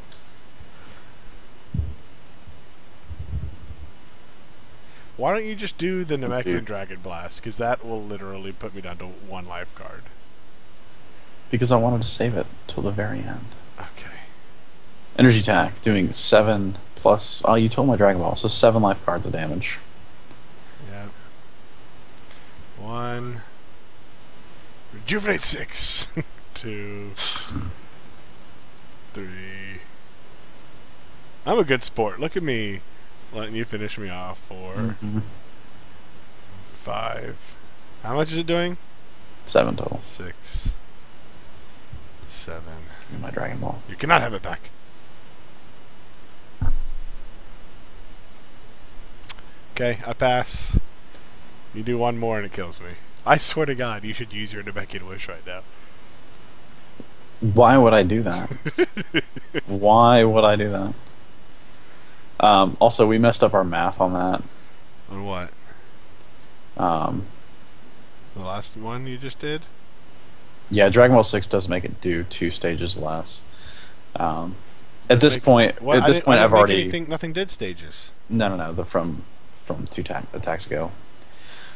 Why don't you just do the Namekian Dude. Dragon Blast? Because that will literally put me down to 1 life card. Because I wanted to save it till the very end. Okay. Energy attack, doing 7 plus... Oh, you told my Dragon Ball, so 7 life cards of damage. Yep. 1. Rejuvenate 6. 2. 3. I'm a good sport. Look at me letting you finish me off. 4. Mhm. 5. How much is it doing? 7 total. 6. 7. Give me my Dragon Ball. You cannot have it back. Okay, I pass. You do 1 more and it kills me. I swear to God, you should use your Namekian Wish right now. Why would I do that? Why would I do that? Also, we messed up our math on that. On what? Um, The last one you just did? yeah, Dragon Ball 6 does make it do 2 stages less. At this point, Well, at this point, I've already nothing did stages. no. The from 2 attacks ago.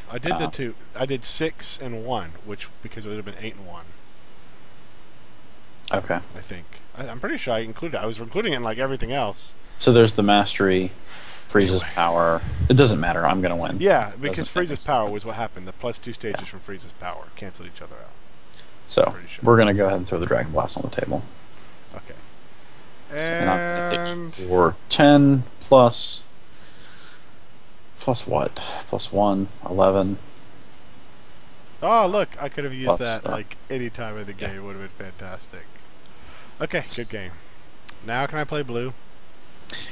I did the 2. I did 6 and 1, which because it would have been 8 and 1. Okay. I think. I'm pretty sure I included. I was including it in like everything else. So there's the mastery, Frieza's Anyway. power. It doesn't matter. I'm gonna win. Yeah, because Doesn't make Frieza's sense. power was what happened. The +2 stages from Frieza's power canceled each other out. So Pretty sure. we're gonna go ahead and throw the Dragon Blast on the table. Okay. And I'm gonna And hit for 10 plus what? Plus 1, 11. oh, look, I could have used Plus, that like any time in the game. It would have been fantastic. Okay, good game. Now can I play blue?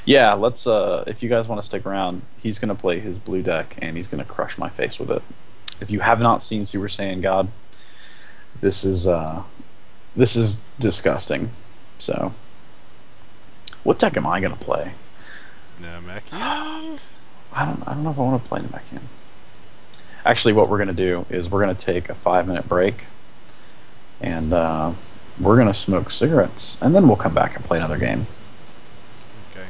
Yeah, let's if you guys want to stick around, he's gonna play his blue deck and he's gonna crush my face with it. If you have not seen Super Saiyan God, this is disgusting. So what deck am I gonna play? Namekian? I don't know if I want to play Namekian. Actually, what we're gonna do is we're gonna take a 5-minute break and we're gonna smoke cigarettes and then we'll come back and play another game. Okay.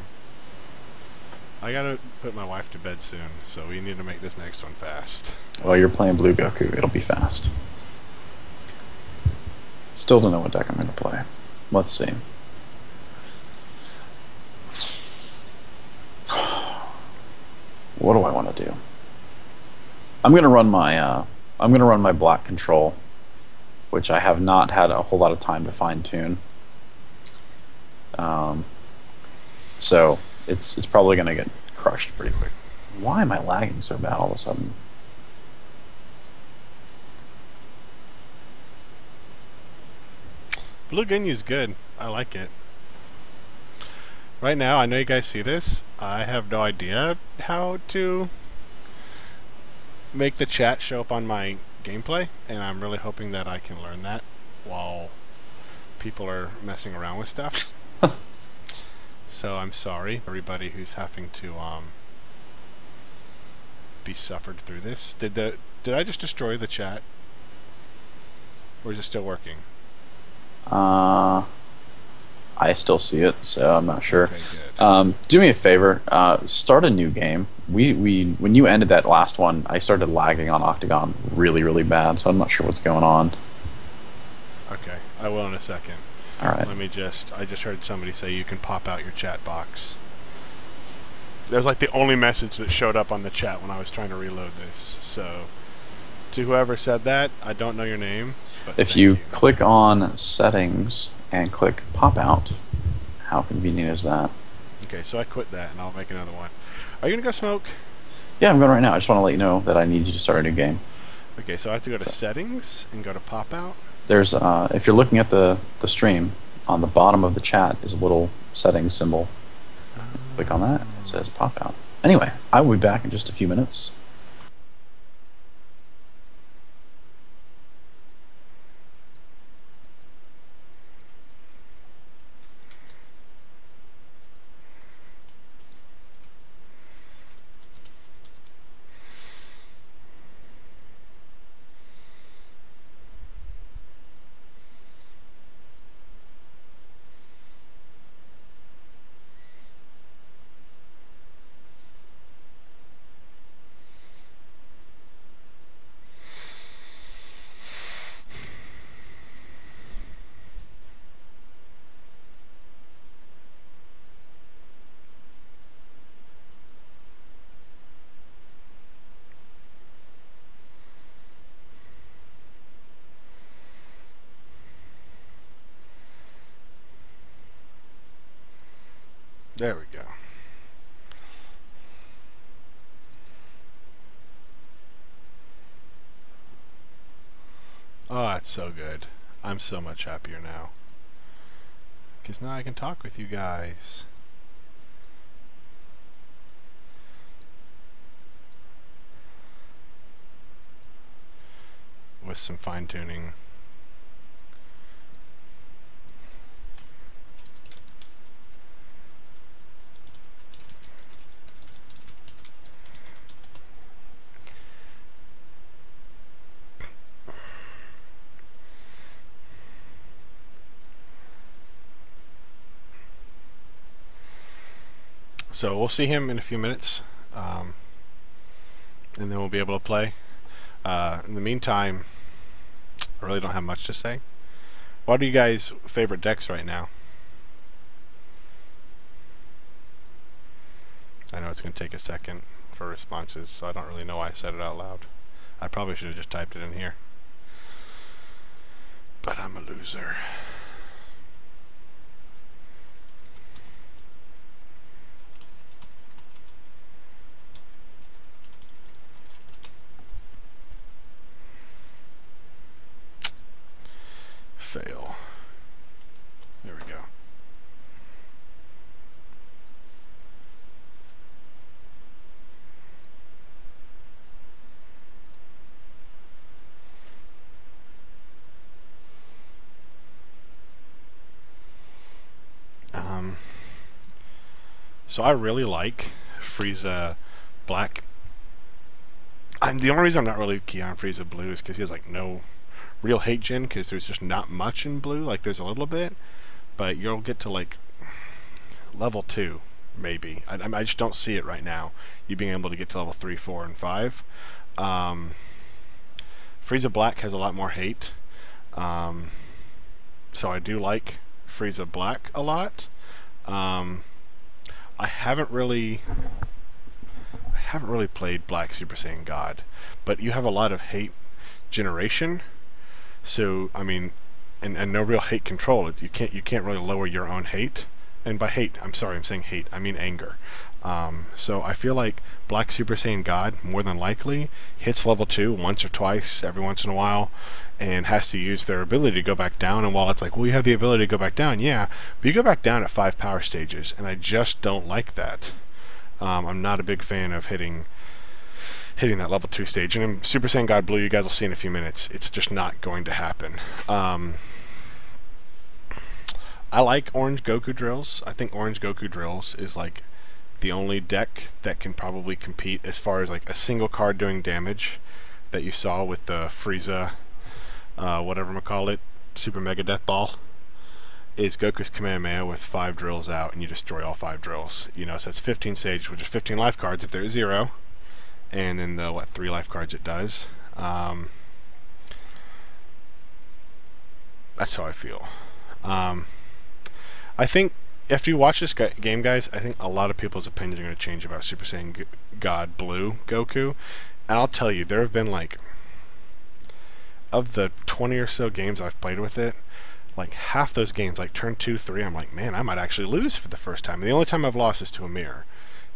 I gotta put my wife to bed soon, so we need to make this next one fast. While you're playing Blue Goku, it'll be fast. Still don't know what deck I'm gonna play. Let's see. What do I want to do? I'm gonna run my black control, which I have not had a whole lot of time to fine tune. So it's probably gonna get crushed pretty quick. Why am I lagging so bad all of a sudden? Blue Ginyu's good. I like it. Right now, I know you guys see this. I have no idea how to make the chat show up on my gameplay, and I'm really hoping that I can learn that while people are messing around with stuff. So I'm sorry, everybody who's having to be suffered through this. Did I just destroy the chat, or is it still working? I still see it, so I'm not sure. Okay, good. Do me a favor, start a new game. When you ended that last one, I started lagging on Octagon really, really bad, so I'm not sure what's going on. Okay, I will in a second. All right. I just heard somebody say you can pop out your chat box. That was like the only message that showed up on the chat when I was trying to reload this. So, to whoever said that, I don't know your name, but If thank you click on Settings and click Pop Out, how convenient is that? Okay, so I quit that and I'll make another one. Are you gonna go smoke? Yeah, I'm going right now. I just want to let you know that I need you to start a new game. Okay, so I have to go to Settings and go to Pop Out. There's if you're looking at the stream, on the bottom of the chat is a little settings symbol. Click on that. It says Pop Out. Anyway, I will be back in just a few minutes. There we go. Oh, that's so good. I'm so much happier now. Because now I can talk with you guys. With some fine-tuning. So we'll see him in a few minutes, and then we'll be able to play. In the meantime, I really don't have much to say. What are you guys' favorite decks right now? I know it's going to take a second for responses, so I don't really know why I said it out loud. I probably should have just typed it in here. But I'm a loser. Fail. There we go. So I really like Frieza Black. The only reason I'm not really keen on Frieza Blue is because he has like no real hate gen, because there's just not much in blue. Like there's a little bit, but you'll get to like level 2 maybe. I just don't see it right now, you being able to get to level 3, 4, and 5. Frieza Black has a lot more hate, so I do like Frieza Black a lot. I haven't really played Black Super Saiyan God, but you have a lot of hate generation. So I mean, and no real hate control. You can't really lower your own hate. And by hate, I'm sorry, I'm saying hate, I mean anger. So I feel like Black Super Saiyan God more than likely hits level 2 once or twice every once in a while, and has to use their ability to go back down. And while it's like, well, you have the ability to go back down, yeah, but you go back down at 5 power stages, and I just don't like that. I'm not a big fan of hitting that level 2 stage. And in Super Saiyan God Blue, you guys will see in a few minutes, it's just not going to happen. I like Orange Goku Drills. I think Orange Goku Drills is like the only deck that can probably compete as far as like a single card doing damage that you saw with the Frieza, whatever we call it, Super Mega Death Ball. Is Goku's Kamehameha with 5 drills out, and you destroy all 5 drills. You know, so it's 15 sage, which is 15 life cards if there's 0, and then the 3 life cards it does. That's how I feel. I think after you watch this game, guys, I think a lot of people's opinions are going to change about Super Saiyan God Blue Goku. And I'll tell you, there have been like, of the 20 or so games I've played with it, like half those games, like turn 2, 3, I'm like, man, I might actually lose for the first time. And the only time I've lost is to a mirror.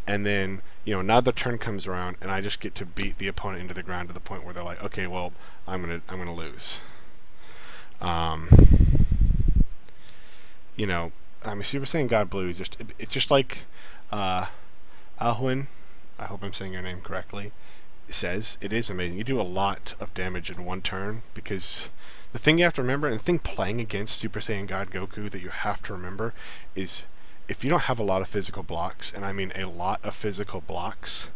And then, you know, another turn comes around, and I just get to beat the opponent into the ground to the point where they're like, okay, well, I'm gonna lose. You know, I mean, Super Saiyan God Blue is just, it's just like Alhuin, I hope I'm saying your name correctly, says. It is amazing. You do a lot of damage in one turn, because the thing you have to remember, and the thing playing against Super Saiyan God Goku that you have to remember, is if you don't have a lot of physical blocks, and I mean a lot of physical blocks,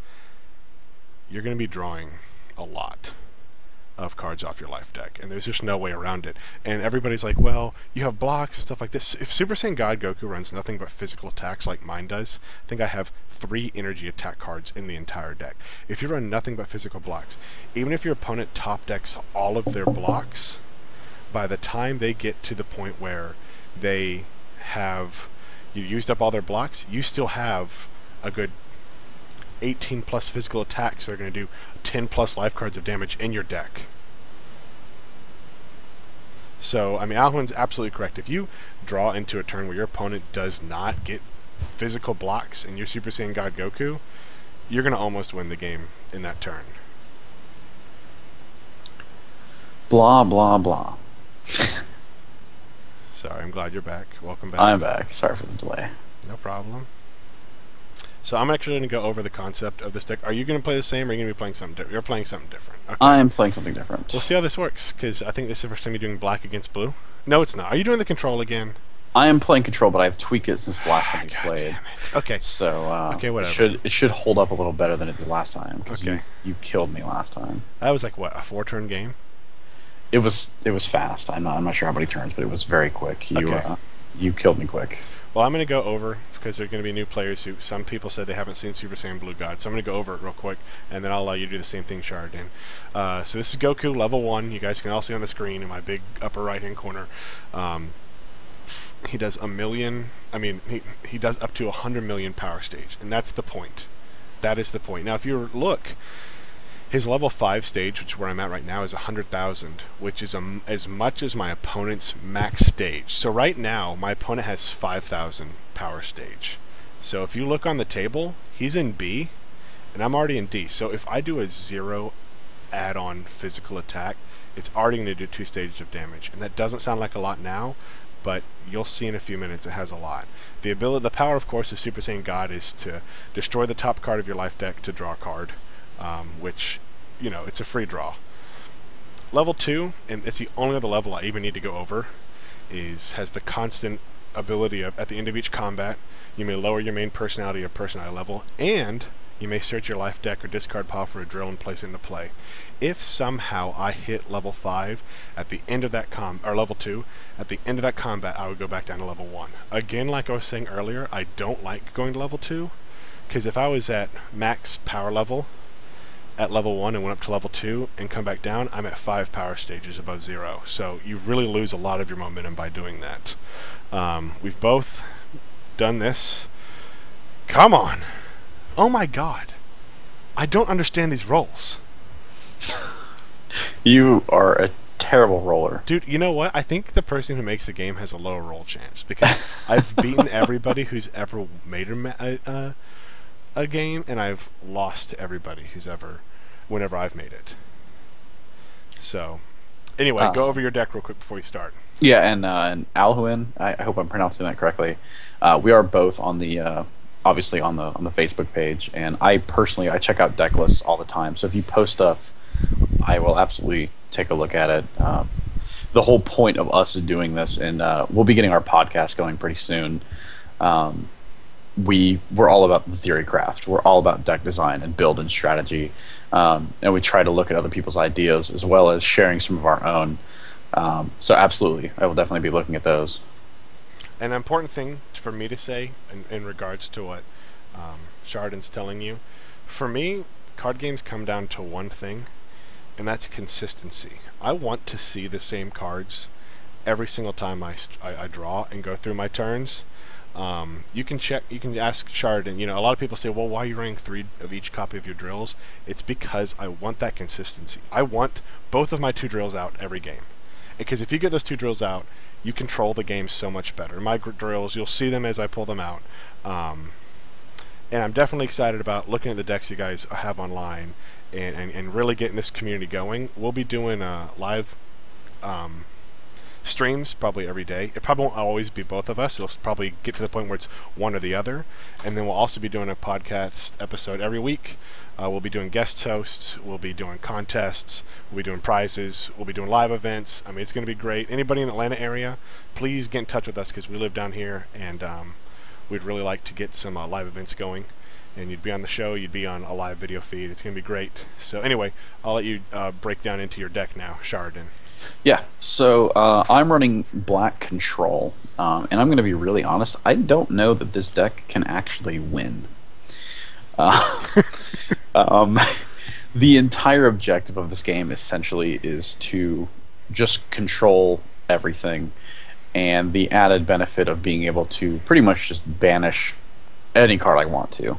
you're going to be drawing a lot of cards off your life deck, and there's just no way around it. And everybody's like, well, you have blocks and stuff like this. If Super Saiyan God Goku runs nothing but physical attacks like mine does, I think I have 3 energy attack cards in the entire deck. If you run nothing but physical blocks, even if your opponent top decks all of their blocks, by the time they get to the point where they have used up all their blocks, you still have a good 18 plus physical attacks that are going to do 10 plus life cards of damage in your deck. So, I mean, Alhuin's absolutely correct. If you draw into a turn where your opponent does not get physical blocks in your Super Saiyan God Goku, you're going to almost win the game in that turn. Blah, blah, blah. Sorry, I'm glad you're back. Welcome back. I'm back. Sorry for the delay. No problem. So I'm actually going to go over the concept of this deck. Are you going to play the same, or are you going to be playing something different? You're playing something different. Okay. I am playing something different. We'll see how this works, because I think this is the first time you're doing black against blue. No, it's not. Are you doing the control again? I am playing control, but I've tweaked it since the last time we God played. Damn it. Okay. So okay, whatever. It should hold up a little better than it did last time, because Okay. you killed me last time. That was like, what, a 4-turn game? It was fast. I'm not sure how many turns, but it was very quick. You Okay. you killed me quick. Well, I'm going to go over because there are going to be new players who some people said they haven't seen Super Saiyan Blue God, so I'm going to go over it real quick, and then I'll allow you to do the same thing, Shardin. So this is Goku level 1. You guys can all see on the screen in my big upper right-hand corner. He does a million. I mean, he does up to 100 million power stage, and that's the point. That is the point. Now, if you look, his level 5 stage, which is where I'm at right now, is 100,000, which is as much as my opponent's max stage. So right now, my opponent has 5,000 power stage. So if you look on the table, he's in B, and I'm already in D. So if I do a 0 add-on physical attack, it's already going to do 2 stages of damage. And that doesn't sound like a lot now, but you'll see in a few minutes it has a lot. The power, of course, of Super Saiyan God is to destroy the top card of your life deck to draw a card. Which, you know, it's a free draw. Level 2, and it's the only other level I even need to go over, has the constant ability of, at the end of each combat, you may lower your main personality or personality level, and you may search your life deck or discard pile for a drill and place it into play. If somehow I hit level 5 at the end of that or level 2, at the end of that combat, I would go back down to level 1. Again, like I was saying earlier, I don't like going to level 2, because if I was at max power level at level 1 and went up to level 2 and come back down, I'm at 5 power stages above 0. So you really lose a lot of your momentum by doing that. We've both done this. Come on! Oh my god! I don't understand these rolls. You are a terrible roller. Dude, you know what? I think the person who makes the game has a lower roll chance, because I've beaten everybody who's ever made a game, and I've lost to everybody whenever I've made it. So, anyway, go over your deck real quick before you start. Yeah, and Alhuin, I hope I'm pronouncing that correctly. We are both on the obviously on the Facebook page, and I personally check out deck lists all the time. So if you post stuff, I will absolutely take a look at it. The whole point of us doing this, and we'll be getting our podcast going pretty soon. We're all about the theory craft. We're all about deck design and build and strategy, and we try to look at other people's ideas as well as sharing some of our own. So absolutely, I will definitely be looking at those. An important thing for me to say in regards to what Chardon's telling you, for me, card games come down to one thing, and that's consistency. I want to see the same cards every single time I draw and go through my turns. You can ask Chardon. You know, a lot of people say, well, why are you running 3 of each copy of your drills? It's because I want that consistency. I want both of my 2 drills out every game. Because if you get those 2 drills out, you control the game so much better. My drills, you'll see them as I pull them out. And I'm definitely excited about looking at the decks you guys have online and really getting this community going. We'll be doing live streams probably every day. It probably won't always be both of us. It'll probably get to the point where it's one or the other. And then we'll also be doing a podcast episode every week. We'll be doing guest hosts. We'll be doing contests. We'll be doing prizes. We'll be doing live events. I mean, it's going to be great. Anybody in the Atlanta area, please get in touch with us, because we live down here, and we'd really like to get some live events going. And you'd be on the show. You'd be on a live video feed. It's going to be great. So anyway, I'll let you break down into your deck now, Chardon. Yeah, so I'm running Black Control, and I'm going to be really honest. I don't know that this deck can actually win. The entire objective of this game essentially is to just control everything, and the added benefit of being able to pretty much just banish any card I want to.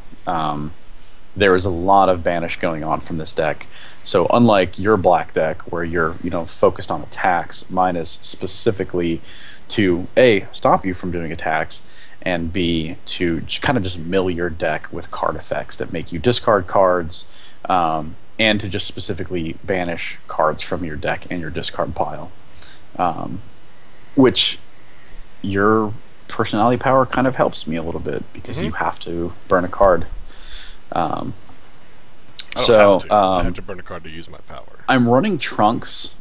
There is a lot of banish going on from this deck. So unlike your black deck where you're focused on attacks, mine is specifically to A, stop you from doing attacks, and B, to kind of just mill your deck with card effects that make you discard cards, and to just specifically banish cards from your deck and your discard pile, which your personality power kind of helps me a little bit, because you have to burn a card. I have to burn a card to use my power. I'm running Trunks,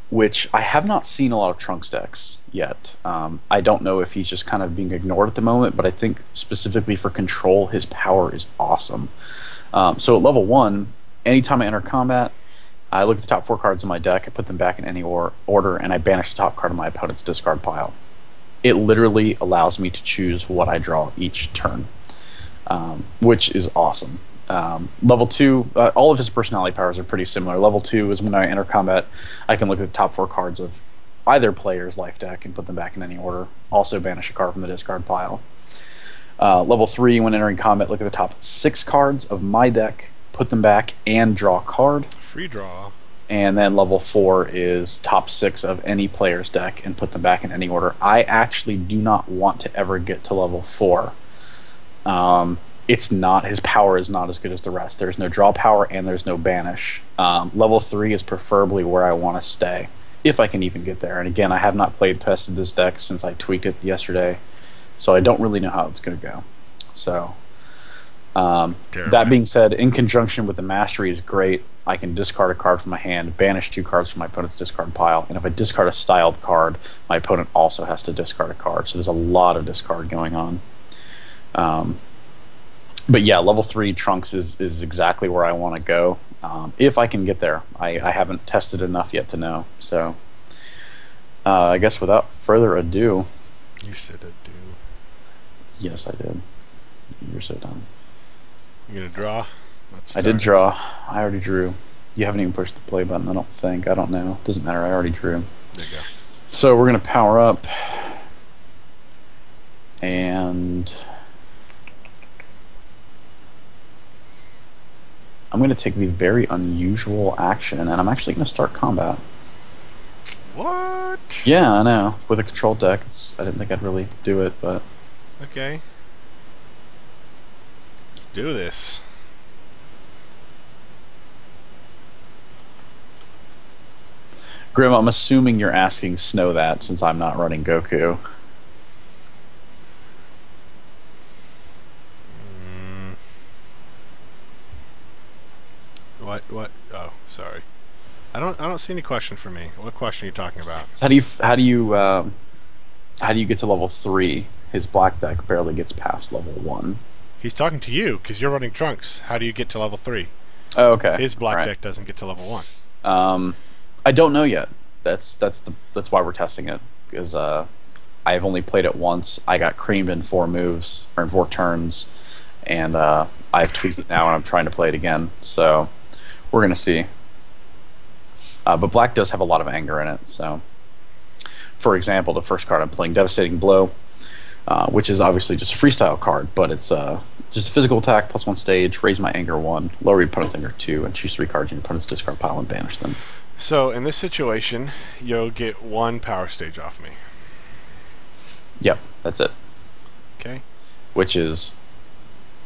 which I have not seen a lot of Trunks decks yet. I don't know if he's just kind of being ignored at the moment, but I think specifically for control, his power is awesome. So at level 1, anytime I enter combat, I look at the top 4 cards in my deck, I put them back in any order, and I banish the top card of my opponent's discard pile. it literally allows me to choose what I draw each turn, which is awesome. Level 2, all of his personality powers are pretty similar. Level 2 is when I enter combat, I can look at the top 4 cards of either player's life deck and put them back in any order. Also banish a card from the discard pile. Level 3, when entering combat, look at the top 6 cards of my deck, put them back, and draw a card. Free draw. And then level 4 is top 6 of any player's deck and put them back in any order. I actually do not want to ever get to level 4. It's not, his power is not as good as the rest. There's no draw power and there's no banish. Level 3 is preferably where I want to stay, if I can even get there. And again, I have not tested this deck since I tweaked it yesterday, so I don't really know how it's going to go. So, that being said, in conjunction with the mastery is great. I can discard a card from my hand, banish 2 cards from my opponent's discard pile, and if I discard a styled card, my opponent also has to discard a card. So there's a lot of discard going on. But yeah, level 3 Trunks is exactly where I want to go, if I can get there. I haven't tested enough yet to know. So I guess without further ado... You said ado. Yes, I did. You're so dumb. You gonna draw? I did draw. I already drew. You haven't even pushed the play button, I don't think. I don't know. Doesn't matter. I already drew. There you go. So we're going to power up. And I'm going to take the very unusual action, and I'm actually going to start combat. What? Yeah, I know. With a control deck, I didn't think I'd really do it, but... Okay. Let's do this. Grim, I'm assuming you're asking Snow that, since I'm not running Goku. What? Oh, sorry. I don't see any question for me. What question are you talking about? So how do you get to level 3? His black deck barely gets past level 1. He's talking to you because you're running Trunks. How do you get to level 3? Oh, okay. His black deck doesn't get to level 1. I don't know yet. That's why we're testing it, because I've only played it once. I got creamed in 4 moves or in 4 turns, and I've tweaked it now, and I'm trying to play it again. So we're gonna see. But black does have a lot of anger in it. So, for example, the first card I'm playing, Devastating Blow, which is obviously just a freestyle card, but it's just a physical attack +1 stage, raise my anger 1, lower your opponent's anger 2, and choose 3 cards in your opponent's discard pile and banish them. So in this situation, you'll get 1 power stage off me. Yep, that's it. Okay. Which is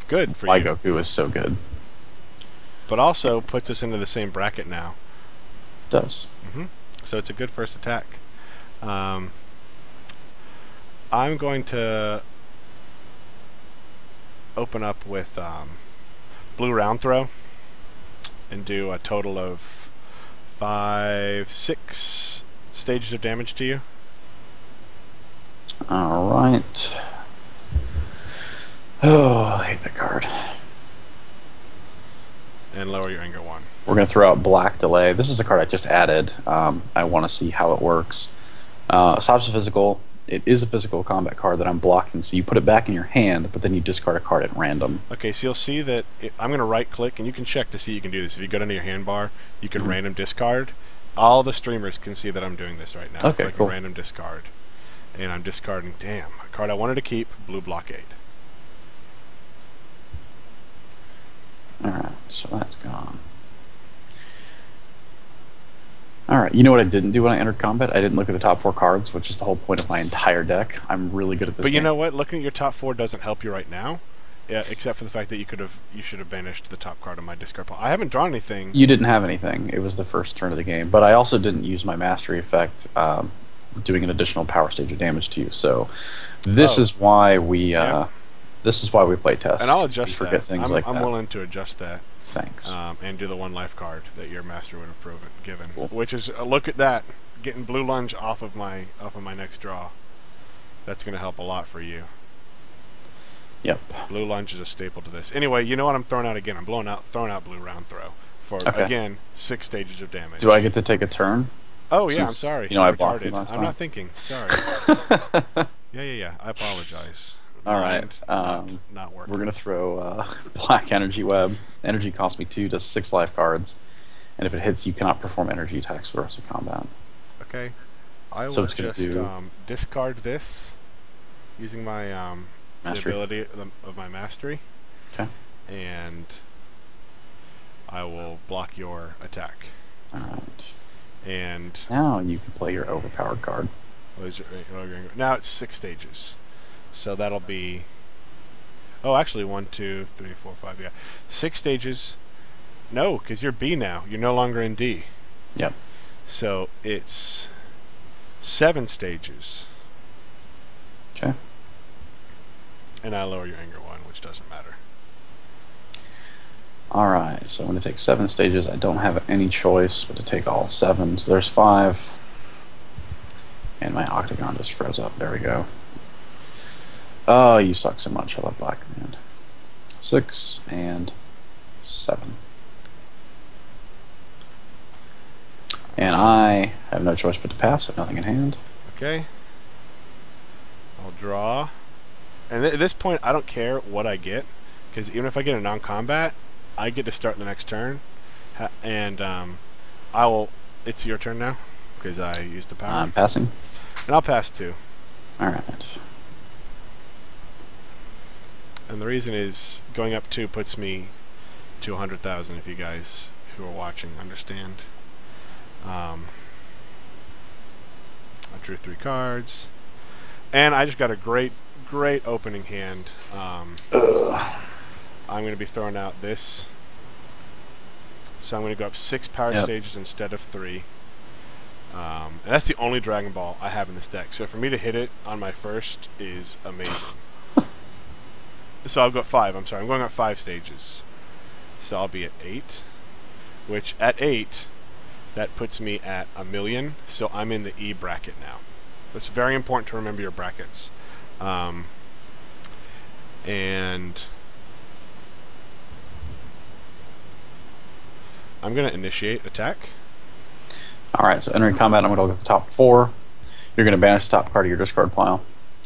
good for why you. Goku is so good. But also puts us into the same bracket now. It does. So it's a good first attack. I'm going to open up with blue round throw and do a total of 6 stages of damage to you. Alright. Oh, I hate that card. And lower your anger 1. We're going to throw out Black Delay. This is a card I just added. I want to see how it works. Stops a physical. It is a physical combat card that I'm blocking, so you put it back in your hand, but then you discard a card at random. Okay, so you'll see that I'm going to right-click, and you can check to see you can do this. If you go down to your hand bar, you can random discard. All the streamers can see that I'm doing this right now. Okay, cool. Random discard. And I'm discarding, a card I wanted to keep, Blue Blockade. Alright, so that's gone. Alright, you know what I didn't do when I entered combat? I didn't look at the top 4 cards, which is the whole point of my entire deck. I'm really good at this But you game. know what? Looking at your top 4 doesn't help you right now. Yeah, except for the fact that you should have banished the top card of my discard pile. I haven't drawn anything. You didn't have anything. It was the first turn of the game. But I also didn't use my mastery effect, doing an additional power stage of damage to you. So this is why we this is why we play test. And I'll adjust forget that. things like that. I'm willing to adjust that. Thanks. And do the 1 life card that your master would have given, Cool. which is look at that, getting blue lunge off of my next draw. That's going to help a lot for you. Yep. Blue lunge is a staple to this. Anyway, you know what I'm throwing out again? I'm throwing out blue round throw for again 6 stages of damage. Do I get to take a turn? Oh yeah, I'm sorry. You know, I blocked you last I'm time. not thinking. Sorry. Yeah. I apologize. All right. Mind not We're working. gonna throw Black Energy Web. Energy costs me 2, does 6 life cards, and if it hits, you cannot perform energy attacks for the rest of combat. Okay. I So will it's gonna just do discard this using my the mastery. ability of my mastery, Okay. and I will block your attack. All right. And Now you can play your overpowered card. now it's 6 stages, so that'll be. Oh, actually, 1, 2, 3, 4, 5. Yeah, 6 stages. No, because you're B now. You're no longer in D. Yep. So it's 7 stages. Okay. And I lower your anger 1, which doesn't matter. All right. So I'm gonna take 7 stages. I don't have any choice but to take all 7. So there's 5, and my octagon just froze up. There we go. Oh, you suck so much. I love Black Command. 6 and 7. And I have no choice but to pass. I have nothing in hand. Okay. I'll draw. And at this point, I don't care what I get, because even if I get a non-combat, I get to start the next turn. And I will. It's your turn now, because I used the power. I'm passing. And I'll pass 2. All right. And the reason is going up 2 puts me to 100,000. If you guys who are watching understand. I drew 3 cards, and I just got a great opening hand. I'm going to be throwing out this, so I'm going to go up 6 power stages instead of 3. And that's the only Dragon Ball I have in this deck. So for me to hit it on my first is amazing. So I'll go 5. I'm sorry, I'm going up 5 stages. So I'll be at 8, which at 8. That puts me at 1,000,000, so I'm in the E bracket now. It's very important to remember your brackets. And I'm going to initiate attack. All right, so entering combat, I'm going to look at the top 4. You're going to banish the top card of your discard pile.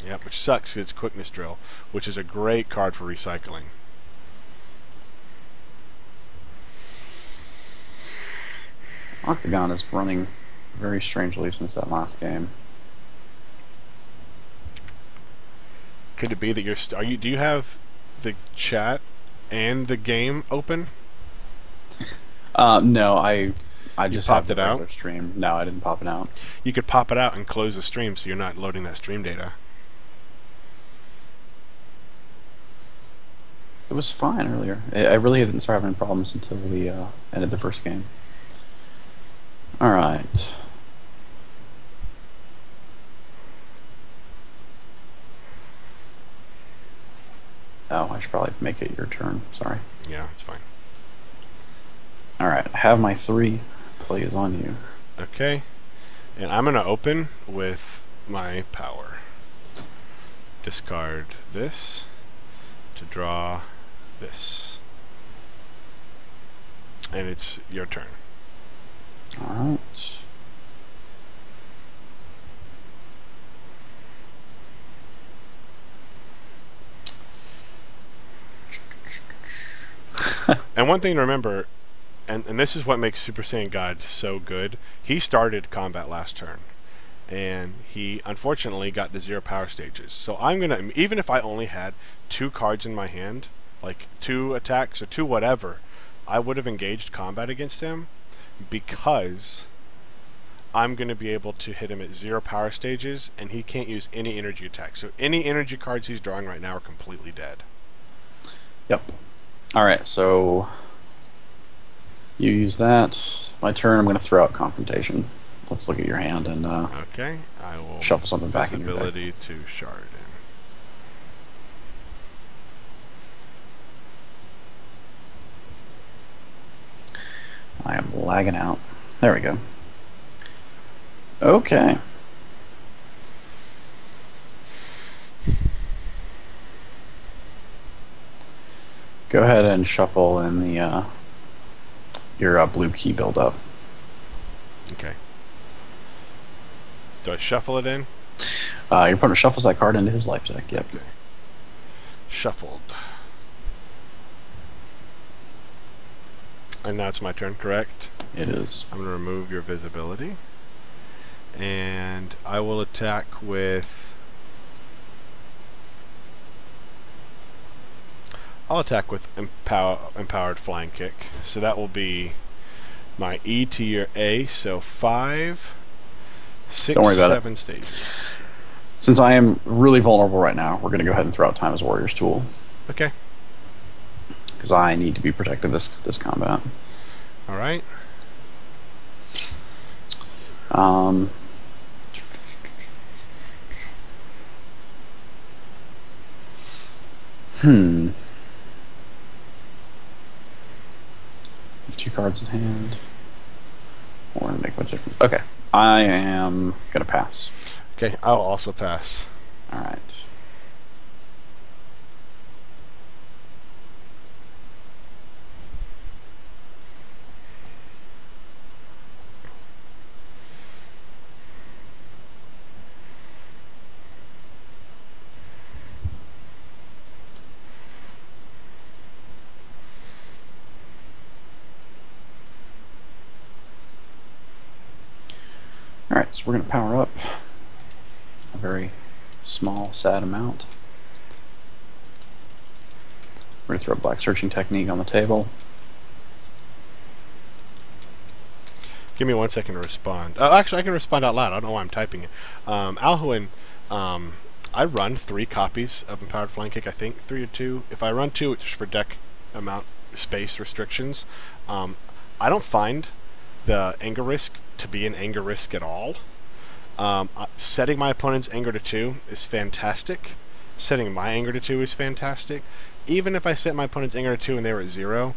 Yeah, which sucks because it's Quickness Drill, which is a great card for recycling. Octagon is running very strangely since that last game. Could it be that you're? Do you have the chat and the game open? No, I just popped have it the out? regular stream. No, I didn't pop it out. You could pop it out and close the stream, so you're not loading that stream data. It was fine earlier. I really didn't start having problems until we ended the first game. All right. Oh, I should probably make it your turn. Sorry. Yeah, it's fine. All right. I have my 3. Play is on you. Okay. And I'm going to open with my power. Discard this to draw this. And it's your turn. All right. And one thing to remember, and this is what makes Super Saiyan God so good, he started combat last turn. And he unfortunately got the 0 power stages. So I'm going to, even if I only had 2 cards in my hand, like 2 attacks or 2 whatever, I would have engaged combat against him, because I'm going to be able to hit him at 0 power stages, and he can't use any energy attacks. So any energy cards he's drawing right now are completely dead. Yep. All right, so you use that. My turn. I'm going to throw out Confrontation. Let's look at your hand and Okay, I will shuffle something back in your deck. ability to shard in. I am lagging out. There we go. Okay. Go ahead and shuffle in the your blue key buildup. Okay. Do I shuffle it in? Your opponent shuffles that card into his life deck. Yep. Okay. Shuffled. And now it's my turn, correct? It is. I'm going to remove your visibility. And I will attack with... I'll attack with empowered flying kick. So that will be my E to your A. So 5, 6, Don't worry about 7 stages. Since I am really vulnerable right now, we're going to go ahead and throw out Time as Warrior's Tool. Okay. Because I need to be protected this combat. All right. Two cards in hand. Won't make much difference. Okay. I am going to pass. Okay, I'll also pass. Alright. Alright, so we're going to power up a very small, sad amount. We're going to throw a Black Searching Technique on the table. Give me 1 second to respond. Oh, actually, I can respond out loud. I don't know why I'm typing it. Alhuin, I run 3 copies of Empowered Flying Kick, I think, 3 or 2. If I run 2, it's just for deck amount, space restrictions. I don't find the anger risk to be an anger risk at all. Setting my opponent's anger to 2 is fantastic. Setting my anger to 2 is fantastic. Even if I set my opponent's anger to 2 and they were at 0,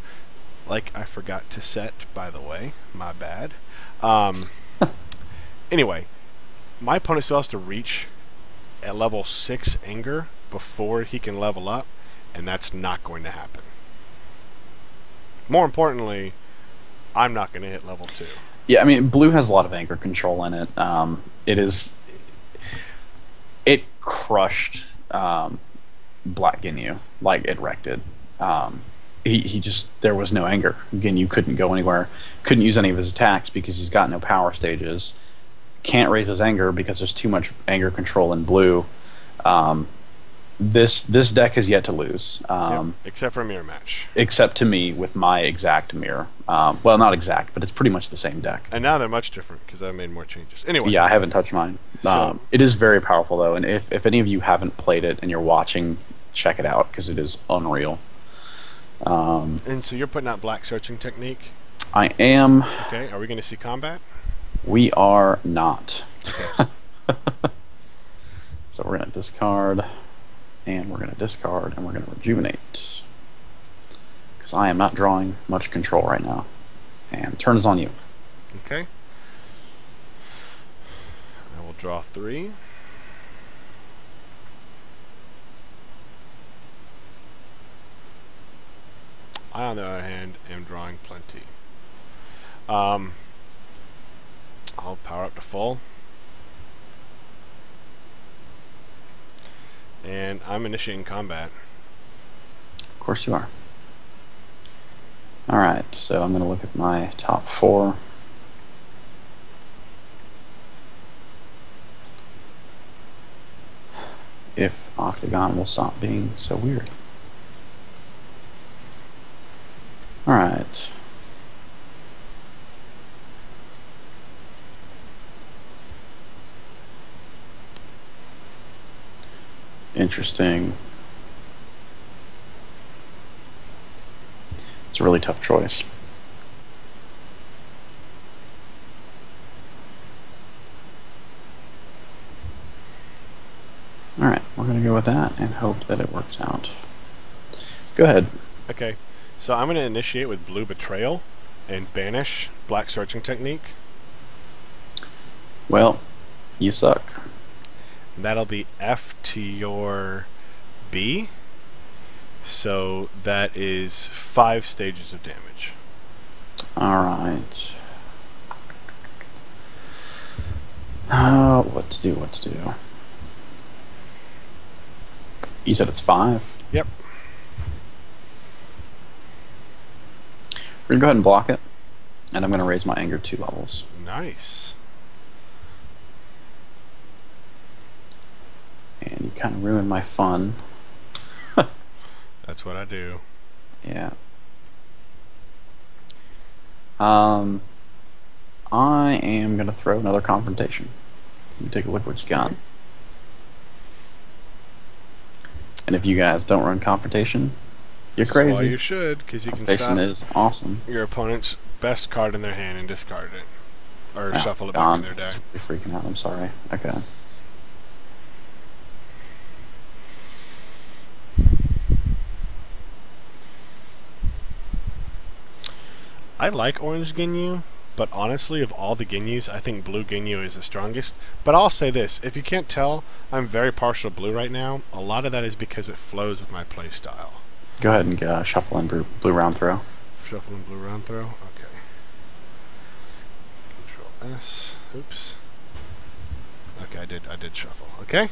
like I forgot to set, by the way, my bad. Anyway, my opponent still has to reach at level 6 anger before he can level up, and that's not going to happen. More importantly, I'm not going to hit level 2. Yeah, I mean, blue has a lot of anger control in it. It crushed Black Ginyu, like it wrecked it. He just, there was no anger. Ginyu couldn't go anywhere, couldn't use any of his attacks because he's got no power stages. Can't raise his anger because there's too much anger control in blue. This deck has yet to lose. Yep, except for a mirror match. Except to me with my exact mirror. Well, not exact, but it's pretty much the same deck. And now they're much different because I made more changes. Anyway. Yeah, I haven't touched mine. So, it is very powerful, though, and if any of you haven't played it and you're watching, check it out because it is unreal. And so you're putting out Black Searching Technique? I am. Okay, are we going to see combat? We are not. Okay. So we're going to discard, and we're going to discard, and we're going to rejuvenate. Because I am not drawing much control right now. And turn is on you. Okay. I will draw 3. I, on the other hand, am drawing plenty. I'll power up to full. And I'm initiating combat. Of course you are. Alright, so I'm going to look at my top 4. If Octagon will stop being so weird. Alright. Interesting. It's a really tough choice. Alright, we're going to go with that and hope that it works out. Go ahead. Okay, so I'm going to initiate with Blue Betrayal and banish Black Searching Technique. Well, you suck. And that'll be F to your B. So that is 5 stages of damage. Alright. What to do, what to do. You said it's 5. Yep. We're gonna go ahead and block it, and I'm gonna raise my anger 2 levels. Nice. And you kind of ruined my fun. That's what I do. Yeah. I am gonna throw another confrontation. Let me take a look what you got. And if you guys don't run confrontation, you're crazy. Well, you should, because you can Confrontation stop is awesome. your opponent's best card in their hand and discard it. Or shuffle it back gone. in their deck. You're freaking out, I'm sorry. Okay. I like orange Ginyu, but honestly, of all the Ginyus, I think blue Ginyu is the strongest. But I'll say this, if you can't tell, I'm very partial to blue right now. A lot of that is because it flows with my play style. Go ahead and shuffle in blue round throw. Shuffle in blue round throw? Okay. Control S. Oops. Okay, I did shuffle. Okay.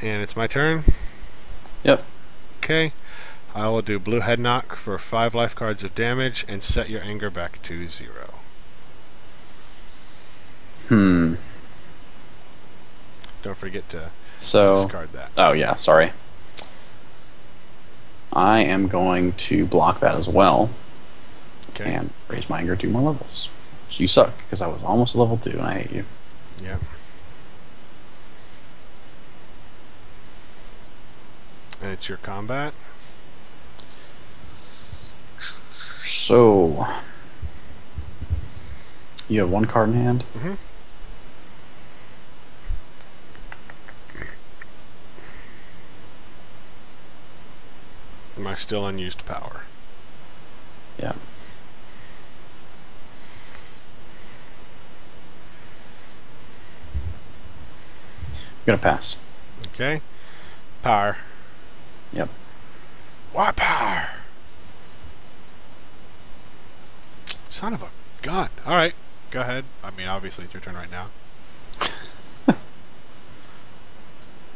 And it's my turn. Yep. Okay. I will do blue head knock for 5 life cards of damage and set your anger back to 0. Don't forget to discard that. Oh yeah, sorry. I am going to block that as well. Okay. And raise my anger 2 more levels. So you suck, because I was almost level 2 and I hate you. Yeah. And it's your combat. So you have 1 card in hand. Mm-hmm. My still unused power. Yeah. I'm gonna pass. Okay. Power. Yep. Why power? Son of a gun. Alright, go ahead. I mean, obviously it's your turn right now.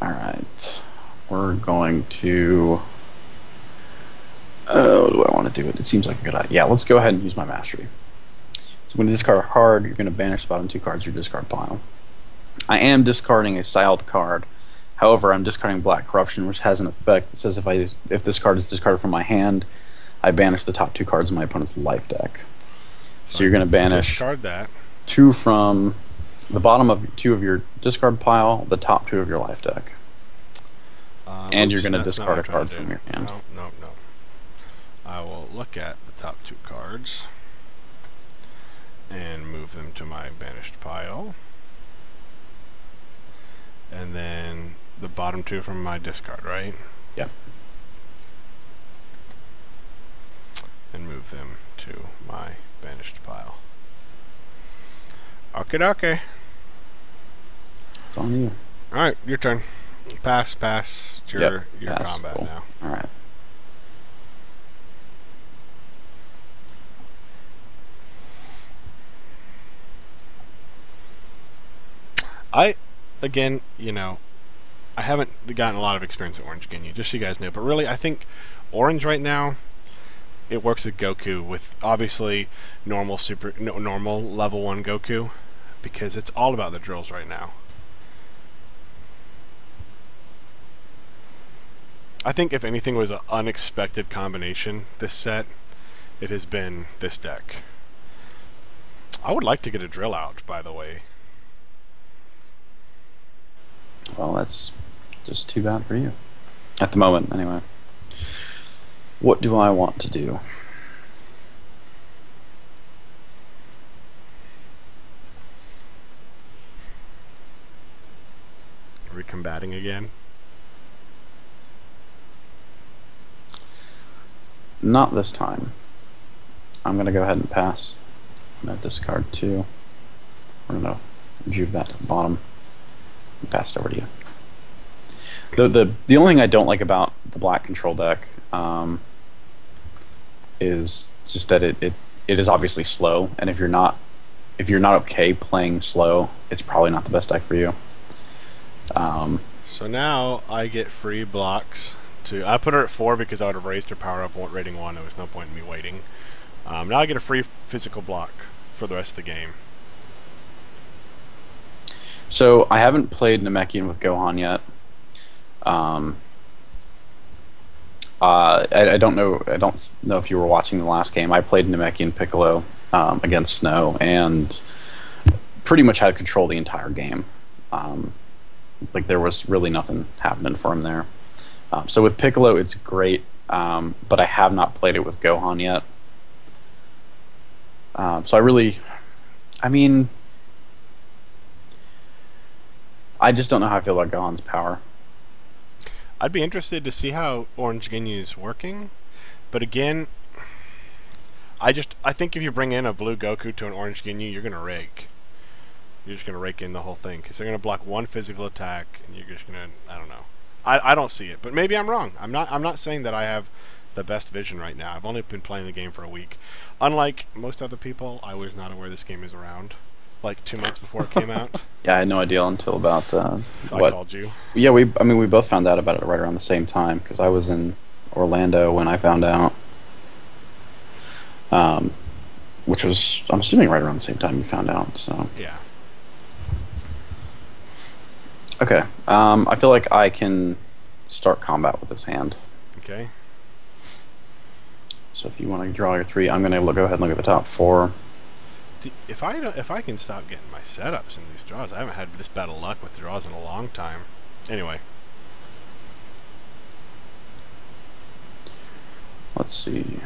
Alright. We're going to... what do I want to do? It seems like a good idea. Yeah, let's go ahead and use my mastery. So when you discard a card, you're going to banish the bottom 2 cards of your discard pile. I am discarding a styled card. However, I'm discarding Black Corruption, which has an effect. It says if this card is discarded from my hand, I banish the top 2 cards of my opponent's life deck. So you're going to banish discard that. 2 from the bottom of 2 of your discard pile, the top 2 of your life deck. And you're going to discard a card from your hand. No. I will look at the top 2 cards and move them to my banished pile. And then the bottom 2 from my discard, right? Yep. And move them to my banished pile. Okay. It's on you. Alright, your turn. Pass. It's your pass. combat Cool. now. Alright. Again, I haven't gotten a lot of experience at Orange Ginyu, just so you guys know. But really, I think Orange right now, it works with Goku with obviously normal level 1 Goku, because it's all about the drills right now. I think if anything was an unexpected combination this set, it has been this deck. I would like to get a drill out, by the way. Well, that's just too bad for you. At the moment, anyway. What do I want to do? Are we combating again? Not this time. I'm going to go ahead and pass. I'm going to discard 2. We're going to rejuve that to the bottom. And pass it over to you. The only thing I don't like about the black control deck is just that it is obviously slow, and if you're not okay playing slow, it's probably not the best deck for you. So now I get free blocks to. I put her at 4 because I would have raised her power up rating 1. There was no point in me waiting. Now I get a free physical block for the rest of the game. So I haven't played Namekian with Gohan yet. I don't know. I don't know if you were watching the last game. I played Namekian Piccolo against Snow, and pretty much had control the entire game. Like there was really nothing happening for him there. So with Piccolo, it's great, but I have not played it with Gohan yet. So I mean, I just don't know how I feel about Gohan's power. I'd be interested to see how Orange Ginyu is working, but again, I think if you bring in a blue Goku to an Orange Ginyu, you're gonna rake. You're just gonna rake in the whole thing because they're gonna block one physical attack, and you're just gonna. I don't know. I don't see it, but maybe I'm wrong. I'm not saying that I have the best vision right now. I've only been playing the game for a week. Unlike most other people, I was not aware this game is around. Like 2 months before it came out. Yeah, I had no idea until about I called you. Yeah, we both found out about it right around the same time because I was in Orlando when I found out. Which was, I'm assuming, right around the same time you found out. So yeah. Okay. I feel like I can start combat with this hand. Okay. So if you want to draw your 3, I'm gonna go ahead and look at the top 4. If I can stop getting my setups in these draws, I haven't had this bad of luck with draws in a long time. Anyway. Let's see.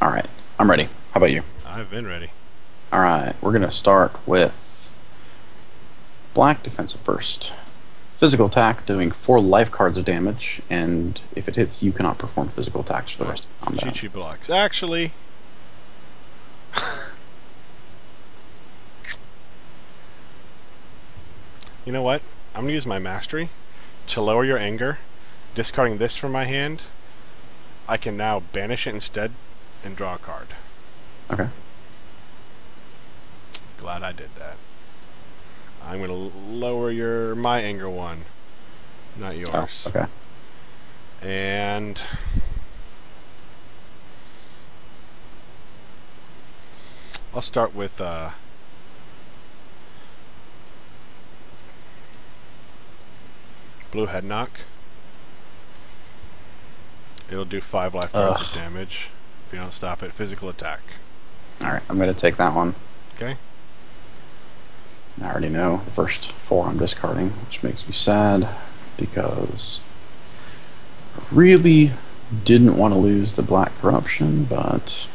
All right, I'm ready. How about you? I've been ready. All right, we're gonna start with black defensive burst. Physical attack doing 4 life cards of damage, and if it hits, you cannot perform physical attacks for the rest of the combat. Chi-Chi blocks. Actually, you know what? I'm gonna use my mastery to lower your anger. Discarding this from my hand, I can now banish it instead and draw a card. Okay. Glad I did that. I'm gonna lower my anger 1, not yours. Oh, okay. And I'll start with blue head knock. It'll do 5 life points of damage if you don't stop it. Physical attack. Alright, I'm going to take that one. Okay. I already know the first 4 I'm discarding, which makes me sad because I really didn't want to lose the black corruption, but...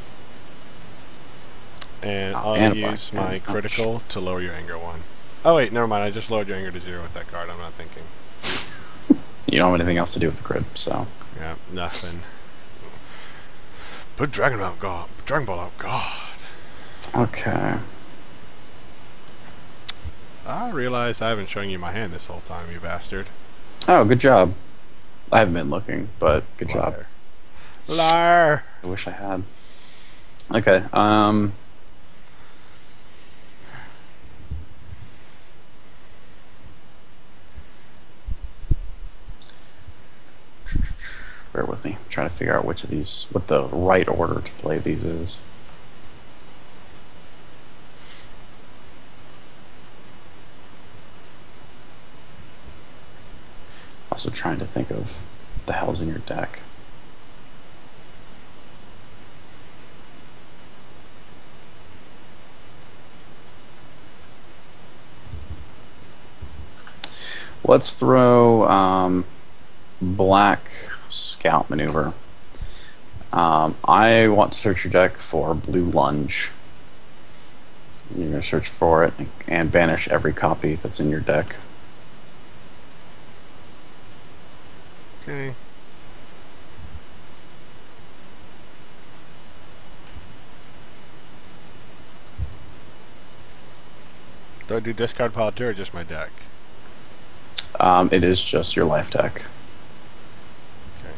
And I'll use my critical to lower your anger 1. Oh wait, never mind. I just lowered your anger to 0 with that card. I'm not thinking. You don't have anything else to do with the crib, so... Yeah, nothing. Put Dragon Ball out, God. Okay. I realize I haven't shown you my hand this whole time, you bastard. Oh, good job. I haven't been looking, but good job. Liar! I wish I had. Okay, bear with me. I'm trying to figure out which of these, what the right order to play these is. Also trying to think of what the hell's in your deck. Let's throw black scout maneuver. I want to search your deck for blue lunge. You're going to search for it and banish every copy that's in your deck. Okay. Do I do discard pile 2 or just my deck? It is just your life deck. Okay.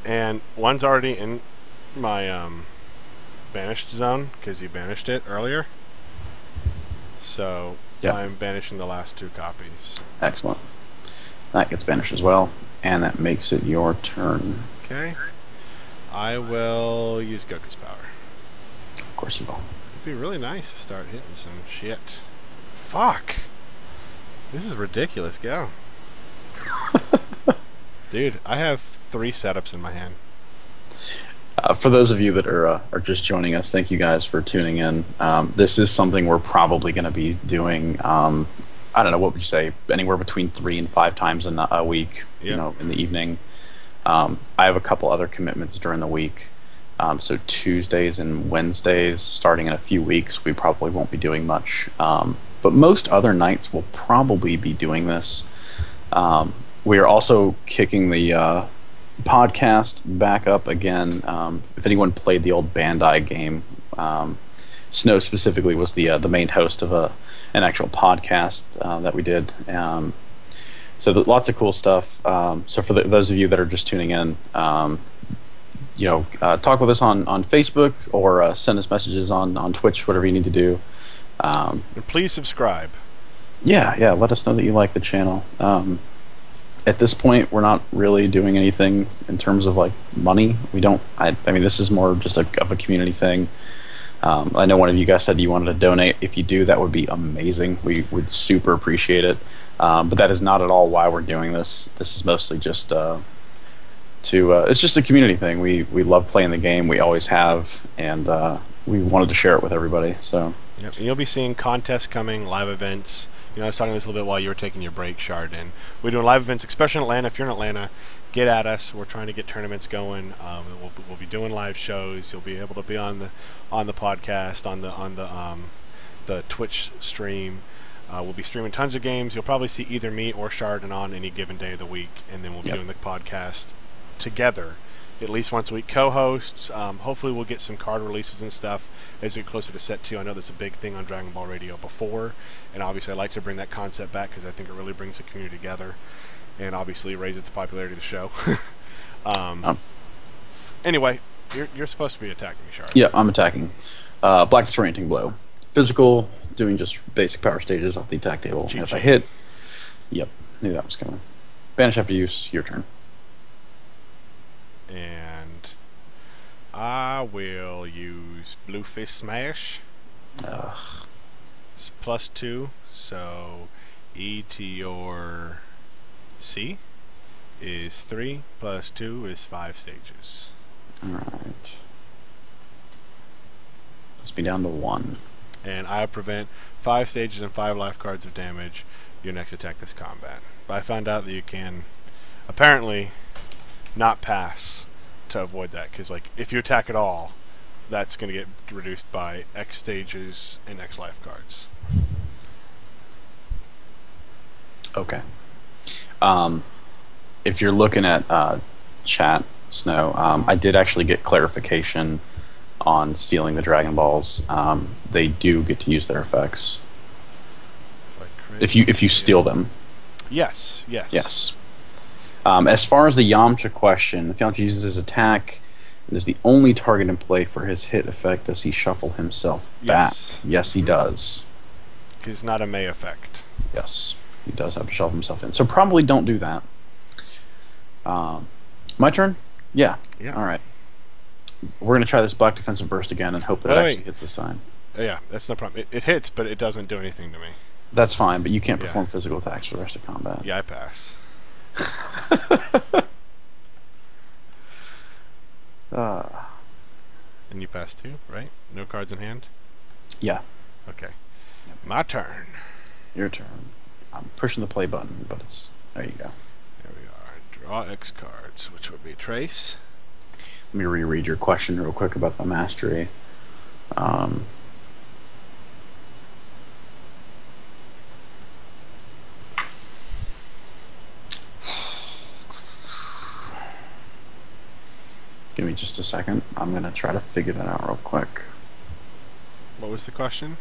And one's already in my banished zone because you banished it earlier. So Yep. I'm banishing the last 2 copies. Excellent. That gets banished as well, and that makes it your turn. Okay. I will use Goku's power. Of course you will. It'd be really nice to start hitting some shit. Fuck. This is ridiculous. Go. Dude, I have 3 setups in my hand. For those of you that are just joining us, thank you guys for tuning in. This is something we're probably going to be doing. I don't know, what would you say? Anywhere between 3 and 5 times a week. Yep. You know, in the evening. I have a couple other commitments during the week. So Tuesdays and Wednesdays, starting in a few weeks, we probably won't be doing much. But most other nights we'll probably be doing this. We are also kicking the podcast back up again. If anyone played the old Bandai game, Snow specifically was the main host of an actual podcast that we did. So lots of cool stuff. So for those of you that are just tuning in, talk with us on Facebook or send us messages on Twitch, whatever you need to do. And please subscribe. Yeah, let us know that you like the channel. At this point, we're not really doing anything in terms of like money. We don't. I mean, this is more just of a community thing. I know one of you guys said you wanted to donate. If you do, that would be amazing. We would super appreciate it. But that is not at all why we're doing this. This is mostly just it's just a community thing. We love playing the game. We always have, and we wanted to share it with everybody. So. Yep. And you'll be seeing contests coming, live events. You know, I was talking this a little bit while you were taking your break, Shard, and we're doing live events, especially in Atlanta. If you're in Atlanta, get at us. We're trying to get tournaments going. We'll be doing live shows. You'll be able to be on the podcast, on the Twitch stream. We'll be streaming tons of games. You'll probably see either me or Shard on any given day of the week, and then we'll be doing the podcast together at least once a week. Co-hosts. Hopefully we'll get some card releases and stuff as we get closer to set 2. I know that's a big thing on Dragon Ball Radio before, and obviously I'd like to bring that concept back because I think it really brings the community together and obviously raises the popularity of the show. Anyway, you're supposed to be attacking me, Shard. Yeah, I'm attacking. Black Disorienting Blow. Physical, doing just basic power stages off the attack table. And if I hit... Yep, knew that was coming. Banish after use, your turn. And I will use Blue Fist Smash. It's +2, so E to your C is 3, +2 is 5 stages. Alright. Let's be down to 1. And I prevent 5 stages and 5 life cards of damage your next attack this combat. But I found out that you can apparently not pass to avoid that, because like if you attack at all, that's going to get reduced by X stages and X life cards. Okay. If you're looking at chat, Snow, I did actually get clarification on stealing the Dragon Balls. They do get to use their effects if you steal them. Yes. Yes. As far as the Yamcha question, if Yamcha uses his attack and is the only target in play for his hit effect, does he shuffle himself back? Yes, he does. Because it's not a May effect. Yes, he does have to shuffle himself in. So probably don't do that. My turn? Yeah. All right. We're going to try this Black Defensive Burst again and hope that it actually hits this time. Yeah, that's no problem. It hits, but it doesn't do anything to me. That's fine, but you can't perform physical attacks for the rest of combat. Yeah, I pass. And you pass too, right? No cards in hand? Yeah. Okay. Yep. My turn. Your turn. I'm pushing the play button, but it's... There you go. There we are. Draw X cards, which would be Trace. Let me reread your question real quick about the mastery. Give me just a second. I'm going to try to figure that out real quick. What was the question?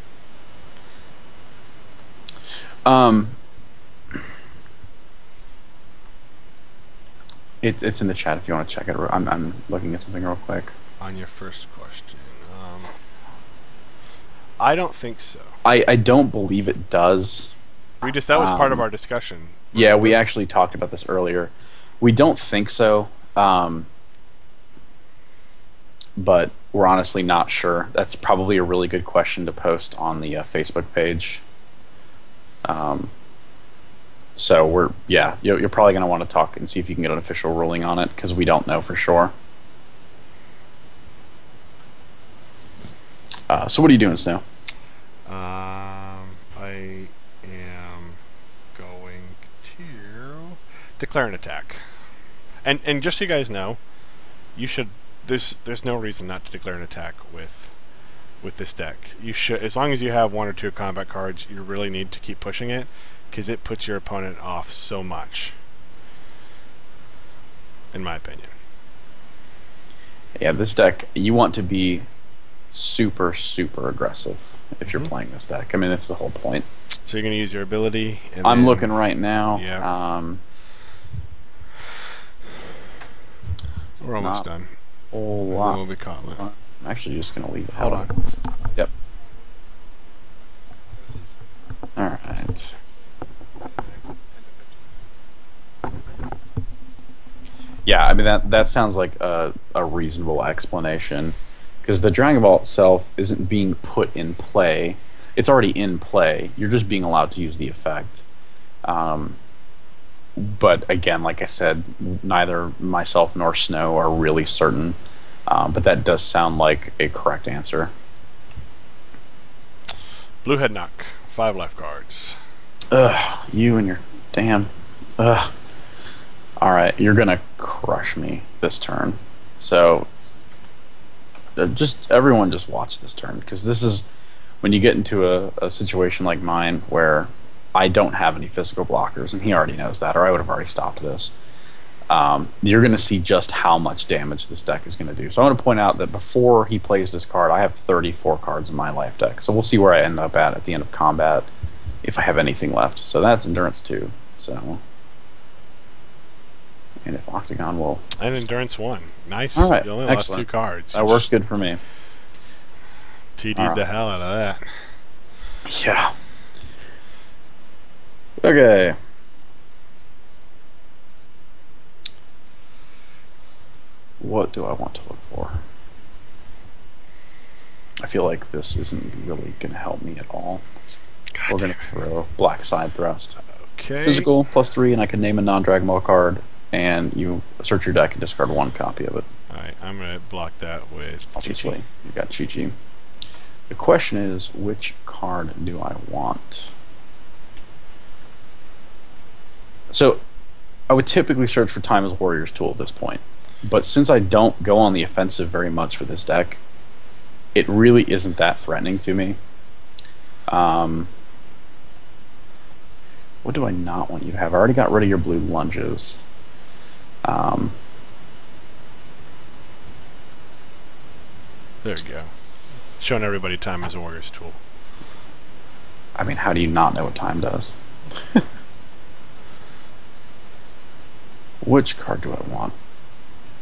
It's in the chat if you want to check it. I'm looking at something real quick. On your first question, I don't think so. I don't believe it does. That was part of our discussion. Yeah, we actually talked about this earlier. We don't think so, but we're honestly not sure. That's probably a really good question to post on the Facebook page. So you're probably going to want to talk and see if you can get an official ruling on it, because we don't know for sure. So what are you doing, Snow? I am going to declare an attack. And just so you guys know, you should. There's no reason not to declare an attack with this deck. You should, as long as you have 1 or 2 combat cards, you really need to keep pushing it, because it puts your opponent off so much, in my opinion. Yeah, this deck, you want to be super, super aggressive if you're playing this deck. I mean, that's the whole point. So you're going to use your ability. And I'm looking right now. Yeah. We're almost done. Whole lot. We'll be caught. I'm actually just going to leave it. Hold on. Yep. All right. Yeah, I mean that sounds like a reasonable explanation, because the Dragon Ball itself isn't being put in play. It's already in play. You're just being allowed to use the effect. But again, like I said, neither myself nor Snow are really certain. But that does sound like a correct answer. Blue Head Knock. 5 life cards. Ugh, you and your damn. Ugh. Alright, you're gonna crush me this turn. So, everyone just watch this turn, because this is when you get into a situation like mine where I don't have any physical blockers, and he already knows that, or I would have already stopped this. You're going to see just how much damage this deck is going to do. So I want to point out that before he plays this card, I have 34 cards in my life deck. So we'll see where I end up at the end of combat, if I have anything left. So that's Endurance 2. So, and if Octagon will... And Endurance 1. Nice. All right, You only excellent. lost 2 cards. That works good for me. TD'd the hell out of that. Yeah. Okay. What do I want to look for? I feel like this isn't really going to help me at all. We're going to throw Black Side Thrust. Okay. Physical, +3, and I can name a non-Dragon Ball card, and you search your deck and discard 1 copy of it. Alright, I'm going to block that with Obviously, Chi-Chi. you got Chi-Chi. The question is, which card do I want? So, I would typically search for Timeless Warrior's Tool at this point. But since I don't go on the offensive very much with this deck, it really isn't that threatening to me. What do I not want you to have? I already got rid of your blue lunges. There we go. Showing everybody Time as a Warrior's Tool. I mean, how do you not know what time does? Which card do I want?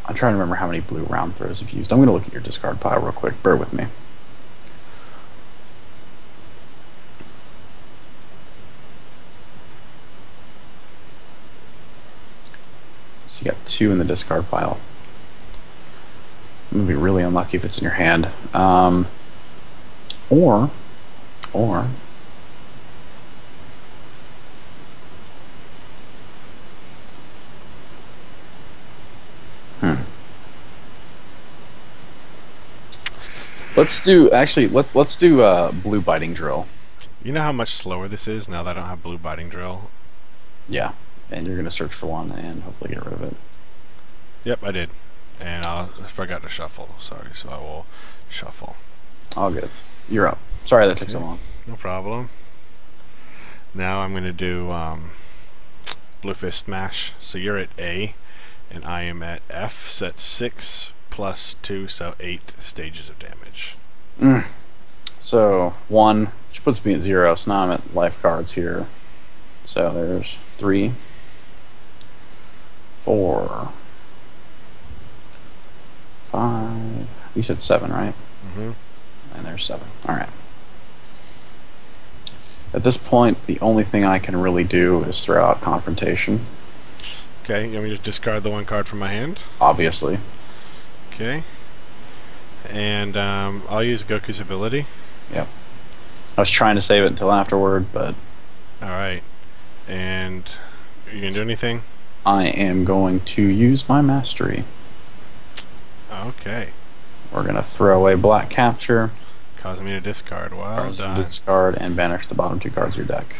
I'm trying to remember how many blue round throws you've used. I'm going to look at your discard pile real quick. Bear with me. So you got 2 in the discard pile. I'm going to be really unlucky if it's in your hand. Or... Let's do blue biting drill. You know how much slower this is now that I don't have blue biting drill? Yeah, and you're gonna search for 1 and hopefully get rid of it. Yep, I did. And I forgot to shuffle. Sorry, so I will shuffle. All good. You're up. Sorry that took so long. No problem. Now I'm gonna do Blue Fist Smash. So you're at A, and I am at F. So that's 6 plus 2, so 8 stages of damage. So 1, which puts me at 0, so now I'm at life cards here. So there's 3, 4, 5. You said 7, right? Mm-hmm. And there's 7. All right. At this point, the only thing I can really do is throw out Confrontation. Okay, you want me to just discard the 1 card from my hand? Obviously. Okay. And I'll use Goku's ability. Yep. I was trying to save it until afterward, but... Alright. And are you going to do anything? I am going to use my Mastery. Okay. We're going to throw away Black Capture. Causing me to discard. Well done. Discard and banish the bottom 2 cards of your deck.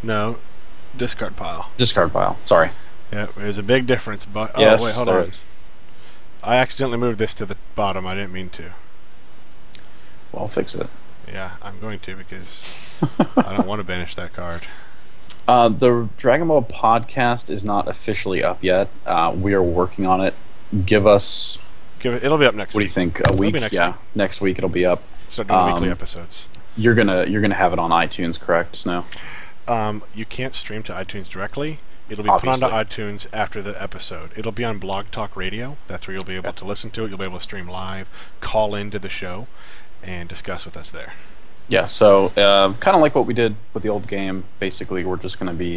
No. Discard pile. Discard pile. Sorry. Yeah, there's a big difference. But yes, wait, hold on. I accidentally moved this to the bottom. I didn't mean to. Well, I'll fix it. Yeah, I'm going to because I don't want to banish that card. The Dragon Ball podcast is not officially up yet. We are working on it. It'll be up next week. What do you think? A week? Yeah, next week it'll be up. Start doing weekly episodes. You're gonna have it on iTunes, correct, Snow? You can't stream to iTunes directly. It'll be Obviously. put onto iTunes after the episode. It'll be on Blog Talk Radio. That's where you'll be able to listen to it. You'll be able to stream live, call into the show, and discuss with us there. Yeah, so kind of like what we did with the old game. Basically, we're just going to be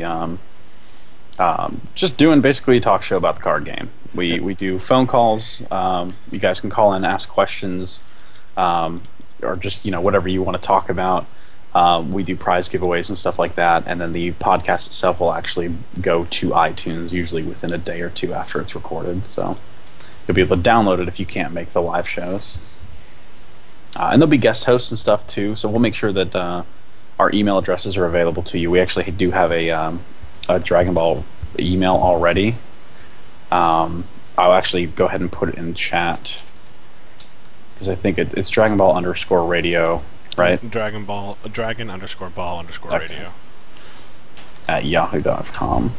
just doing basically a talk show about the card game. We do phone calls. You guys can call in, ask questions, or just whatever you want to talk about. We do prize giveaways and stuff like that, and then the podcast itself will actually go to iTunes usually within a day or 2 after it's recorded. So you'll be able to download it if you can't make the live shows. And there'll be guest hosts and stuff too, so we'll make sure that our email addresses are available to you. We actually do have a Dragon Ball email already. I'll actually go ahead and put it in chat because I think it's Dragon Ball _radio, right? Dragon _ball_radio. Okay. At yahoo.com.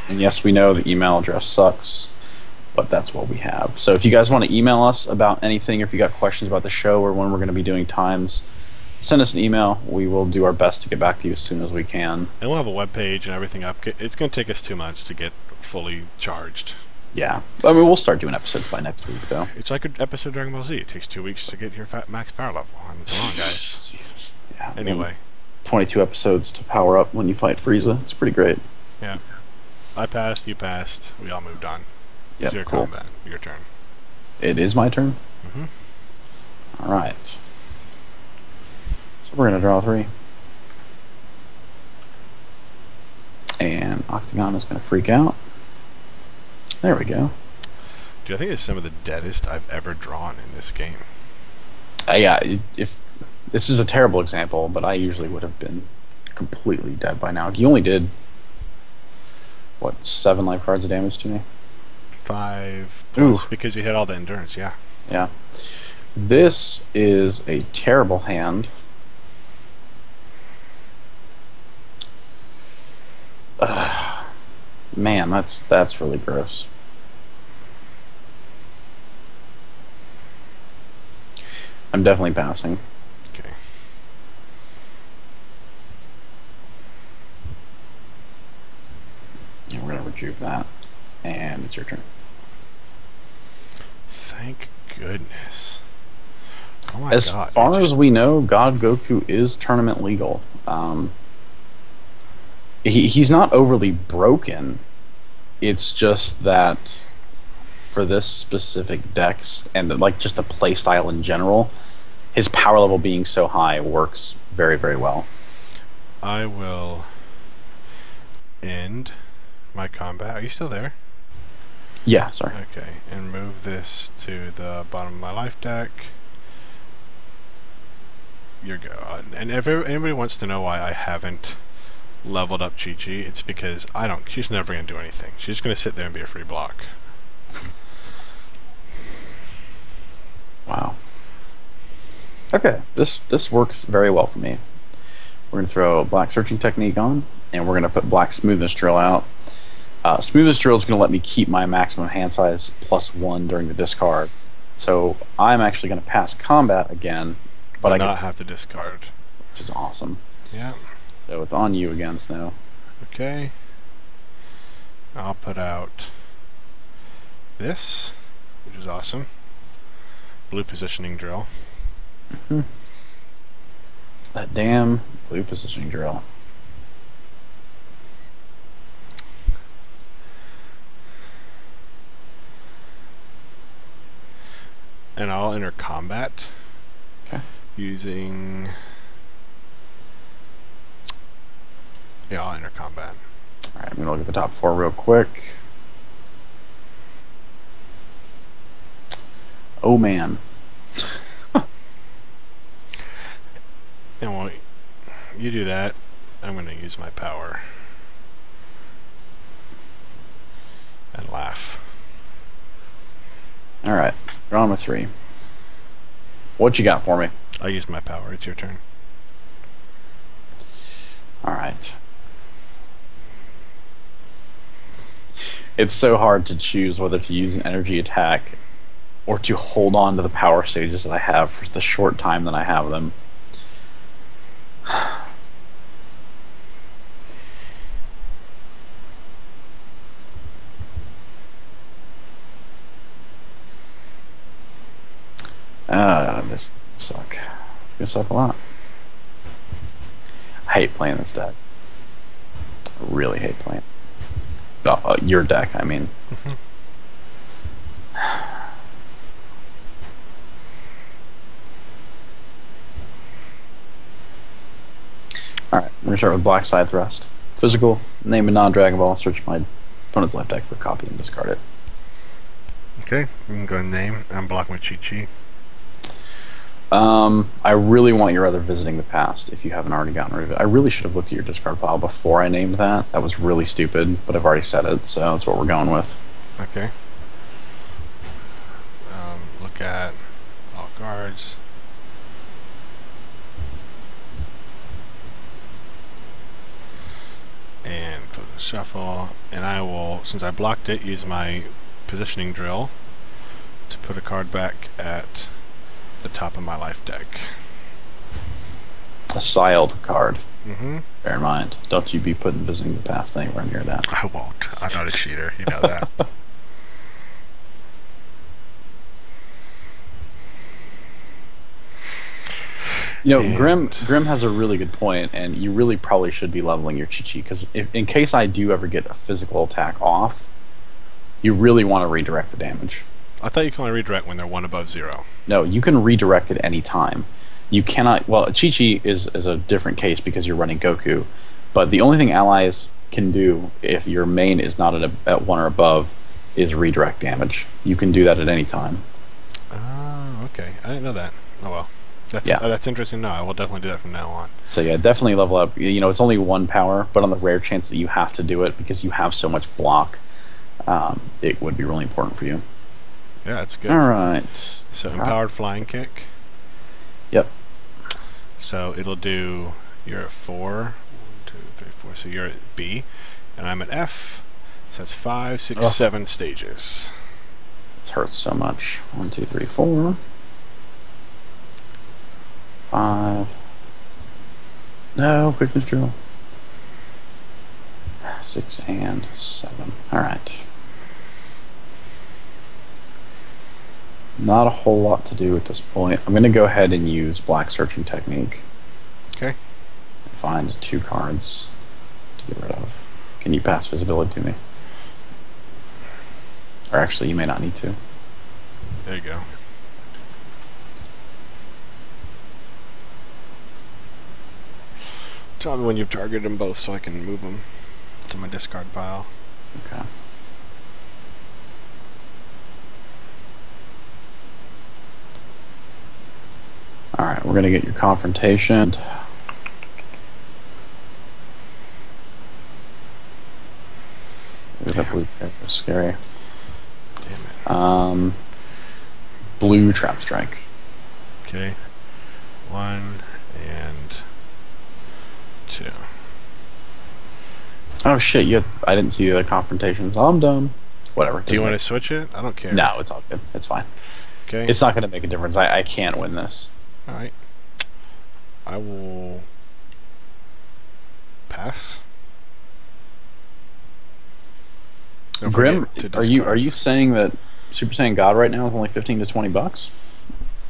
And yes, we know the email address sucks, but that's what we have. So if you guys want to email us about anything, or if you got questions about the show or when we're going to be doing times, send us an email. We will do our best to get back to you as soon as we can. And we'll have a web page and everything up. It's going to take us 2 months to get fully charged. Yeah. I mean, we'll start doing episodes by next week, though. It's like an episode of Dragon Ball Z. It takes 2 weeks to get your max power level. I mean, come on, guys. Jesus. Yeah. Anyway. 22 episodes to power up when you fight Frieza. It's pretty great. Yeah. I passed, you passed, we all moved on. Yep, Your cool. combat. Your turn. It is my turn? Mm-hmm. Alright. So we're going to draw 3. And Octagon is going to freak out. There we go. Dude, I think it's some of the deadest I've ever drawn in this game. Yeah, if this is a terrible example, but I usually would have been completely dead by now. You only did, what, 7 life cards of damage to me? 5 plus, because you hit all the endurance, yeah. Yeah. This is a terrible hand. Man, that's really gross. I'm definitely passing. Okay. And we're gonna retrieve that. And it's your turn. Thank goodness. Oh my As god. far as we know, God Goku is tournament legal. He's not overly broken. It's just that for this specific decks and like just the play style in general, his power level being so high works very, very well. I will end my combat. Are you still there? Yeah, sorry. Okay, and move this to the bottom of my life deck. You're go. And if anybody wants to know why I haven't leveled up Chi-Chi, it's because she's never going to do anything. She's just going to sit there and be a free block. Wow. Okay, this works very well for me. We're going to throw a black searching technique on, and we're going to put black smoothness drill out. Smoothness drill is going to let me keep my maximum hand size +1 during the discard. So I'm actually going to pass combat again, but I not have to discard, which is awesome. Yeah. So it's on you again, Snow. Okay. I'll put out this, which is awesome. blue positioning drill. That damn blue positioning drill. And I'll enter combat. Okay. Using... Yeah, I'll enter combat. Alright, I'm going to look at the top 4 real quick. Oh, man. And while you do that, I'm going to use my power. And laugh. Alright, draw number 3. What you got for me? I used my power. It's your turn. Alright. It's so hard to choose whether to use an energy attack or to hold on to the power stages that I have for the short time that I have them. This suck. It's gonna suck a lot. I hate playing this deck. I really hate playing. Oh, your deck, I mean. Alright, I'm gonna start with Black Side Thrust. Physical, name a non-Dragon Ball, search my opponent's life deck for a copy and discard it. Okay, you can go and name. I'm blocking with Chi-Chi. I really want your other Visiting the Past, if you haven't already gotten rid of it. I really should have looked at your discard pile before I named that. That was really stupid, but I've already said it, so that's what we're going with. Okay. Look at all cards. And close the shuffle. And I will, since I blocked it, use my positioning drill to put a card back at the top of my life deck. A styled card. Mm-hmm. Bear in mind, don't you be putting Visiting the Past anywhere near that. I won't. I'm not a cheater. You know that. You know, Grim has a really good point, and you really probably should be leveling your Chi-Chi, because in case I do ever get a physical attack off, you really want to redirect the damage. I thought you can only redirect when they're 1 above 0. No, you can redirect at any time. You cannot... Well, Chi-Chi is a different case because you're running Goku, but the only thing allies can do if your main is not at 1 or above is redirect damage. You can do that at any time. Oh, okay. I didn't know that. Oh, well. That's interesting to know. I will definitely do that from now on. So yeah, definitely level up. You know, it's only 1 power, but on the rare chance that you have to do it because you have so much block, it would be really important for you. Yeah, that's good. Alright. So, empowered flying kick. Yep. So, it'll do, you're at 4. 1, 2, 3, 4. So, you're at B. And I'm at F. So, that's 5, 6, 7 stages. This hurts so much. 1, 2, 3, 4. 5. No, quickness drill. 6 and 7. Alright. Not a whole lot to do at this point. I'm going to go ahead and use Black Searching Technique. Okay. Find 2 cards to get rid of. Can you pass visibility to me? Or actually, you may not need to. There you go. Tell me when you've targeted them both so I can move them to my discard pile. Okay. Alright, we're going to get your confrontation. That blue trap was scary. Damn it. Blue Trap Strike. Okay. 1 and 2. Oh shit, I didn't see the other confrontations. I'm done. Whatever. Do you want to switch it? I don't care. No, it's all good. It's fine. Okay. It's not going to make a difference. I can't win this. Alright. I will pass. Grim, are you saying that Super Saiyan God right now is only $15 to $20?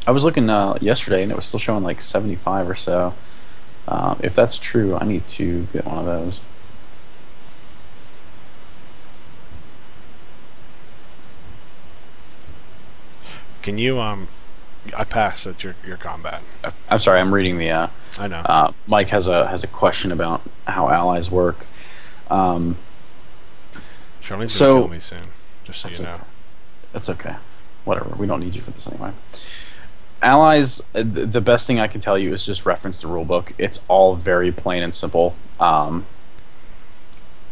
I was looking yesterday, and it was still showing like 75 or so. If that's true, I need to get one of those. Can you I passed at your combat. I'm sorry, I'm reading the. I know. Mike has a question about how allies work. Charlene's so gonna kill me soon. Just so you know. Okay. That's okay. Whatever. We don't need you for this anyway. Allies. The best thing I can tell you is just reference the rulebook. It's all very plain and simple.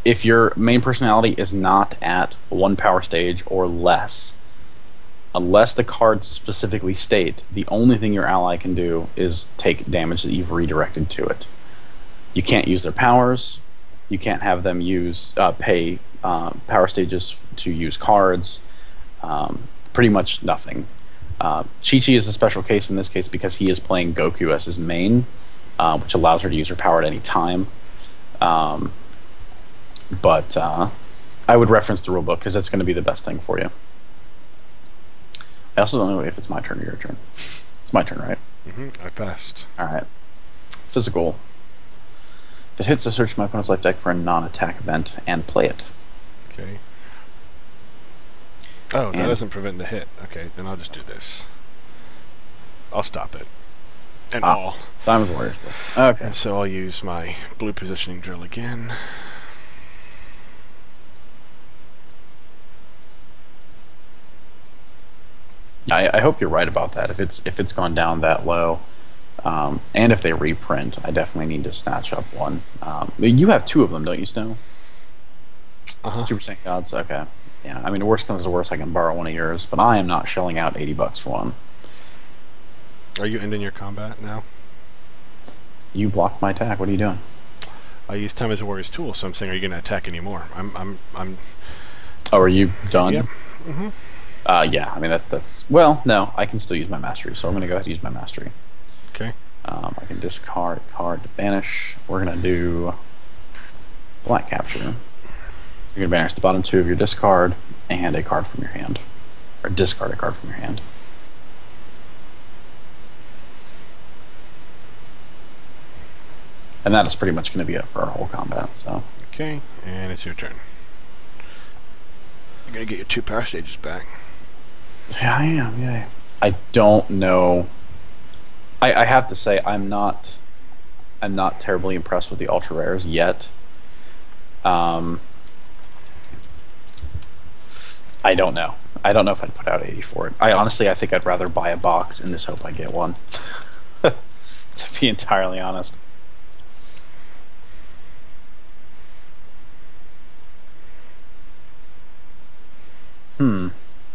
If your main personality is not at 1 power stage or less, unless the cards specifically state, the only thing your ally can do is take damage that you've redirected to it. You can't use their powers. You can't have them pay power stages to use cards. Pretty much nothing. Chi-Chi is a special case in this case because he is playing Goku as his main, which allows her to use her power at any time. But I would reference the rulebook because that's going to be the best thing for you. I also don't know if it's my turn or your turn. It's my turn, right? I passed. All right. Physical. If it hits, I search my opponent's life deck for a non-attack event and play it. Okay. Oh, that doesn't prevent the hit. Okay, then I'll just do this. I'll stop it. And all. Diamonds Warriors. Okay. And so I'll use my blue positioning drill again. I hope you're right about that. If it's gone down that low, and if they reprint, I definitely need to snatch up one. You have 2 of them, don't you, Snow? 2% gods. Okay. Yeah. I mean, the worst comes to worst, I can borrow one of yours, but I am not shelling out $80 for one. Are you ending your combat now? You blocked my attack. What are you doing? I use time as a warrior's tool, so I'm saying, are you going to attack anymore? I'm. Oh, are you done? Yep. Yeah. I mean, that's well. No, I can still use my mastery, so I'm going to go ahead and use my mastery. Okay. I can discard a card to banish. We're going to do black capture. You're going to banish the bottom 2 of your discard and a card from your hand. Or discard a card from your hand. And that is pretty much going to be it for our whole combat. So. Okay, and it's your turn. You're going to get your 2 power stages back. Yeah, I am. Yeah. I don't know. I have to say I'm not terribly impressed with the ultra rares yet. I don't know. I don't know if I'd put out 80 for it. I think I'd rather buy a box and just hope I get one. To be entirely honest.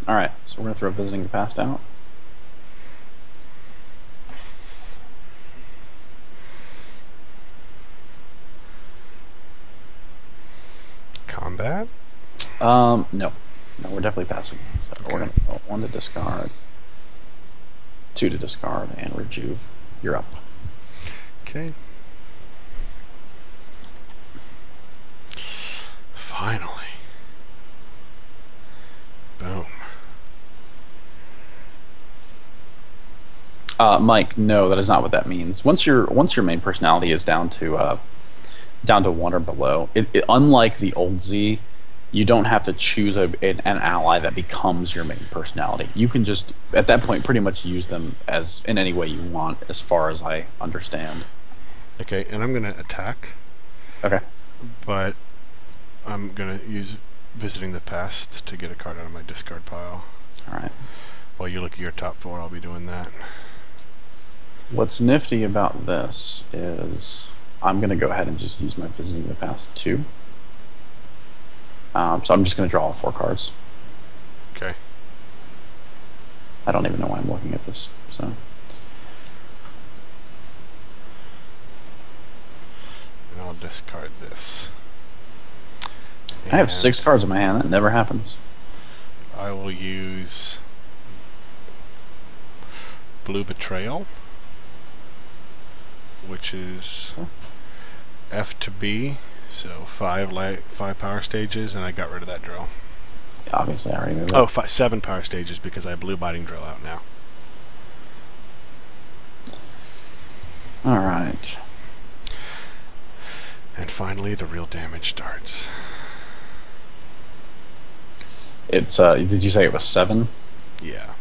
Alright, so we're going to throw Visiting the Past out. Combat? No. No, we're definitely passing. So okay. We're going to put 1 to discard, 2 to discard, and rejuve. You're up. Okay. Finally. Boom. Mike, no, that is not what that means. Once your main personality is down to 1 or below, unlike the old Z, you don't have to choose an ally that becomes your main personality. You can just at that point pretty much use them as in any way you want, as far as I understand. Okay, and I'm gonna attack. Okay. But I'm gonna use Visiting the Past to get a card out of my discard pile. Alright. While you look at your top 4, I'll be doing that. What's nifty about this is I'm going to go ahead and just use my Visiting the Past 2. So I'm just going to draw all 4 cards. Okay. I don't even know why I'm looking at this. So. And I'll discard this. I have 6 cards in my hand. That never happens. I will use Blue Betrayal, which is F to B, so 5 power stages, and I got rid of that drill. Yeah, obviously, I already moved it. Oh, 7 power stages because I have Blue Biting Drill out now. Alright. And finally, the real damage starts. It's, did you say it was 7? Yeah.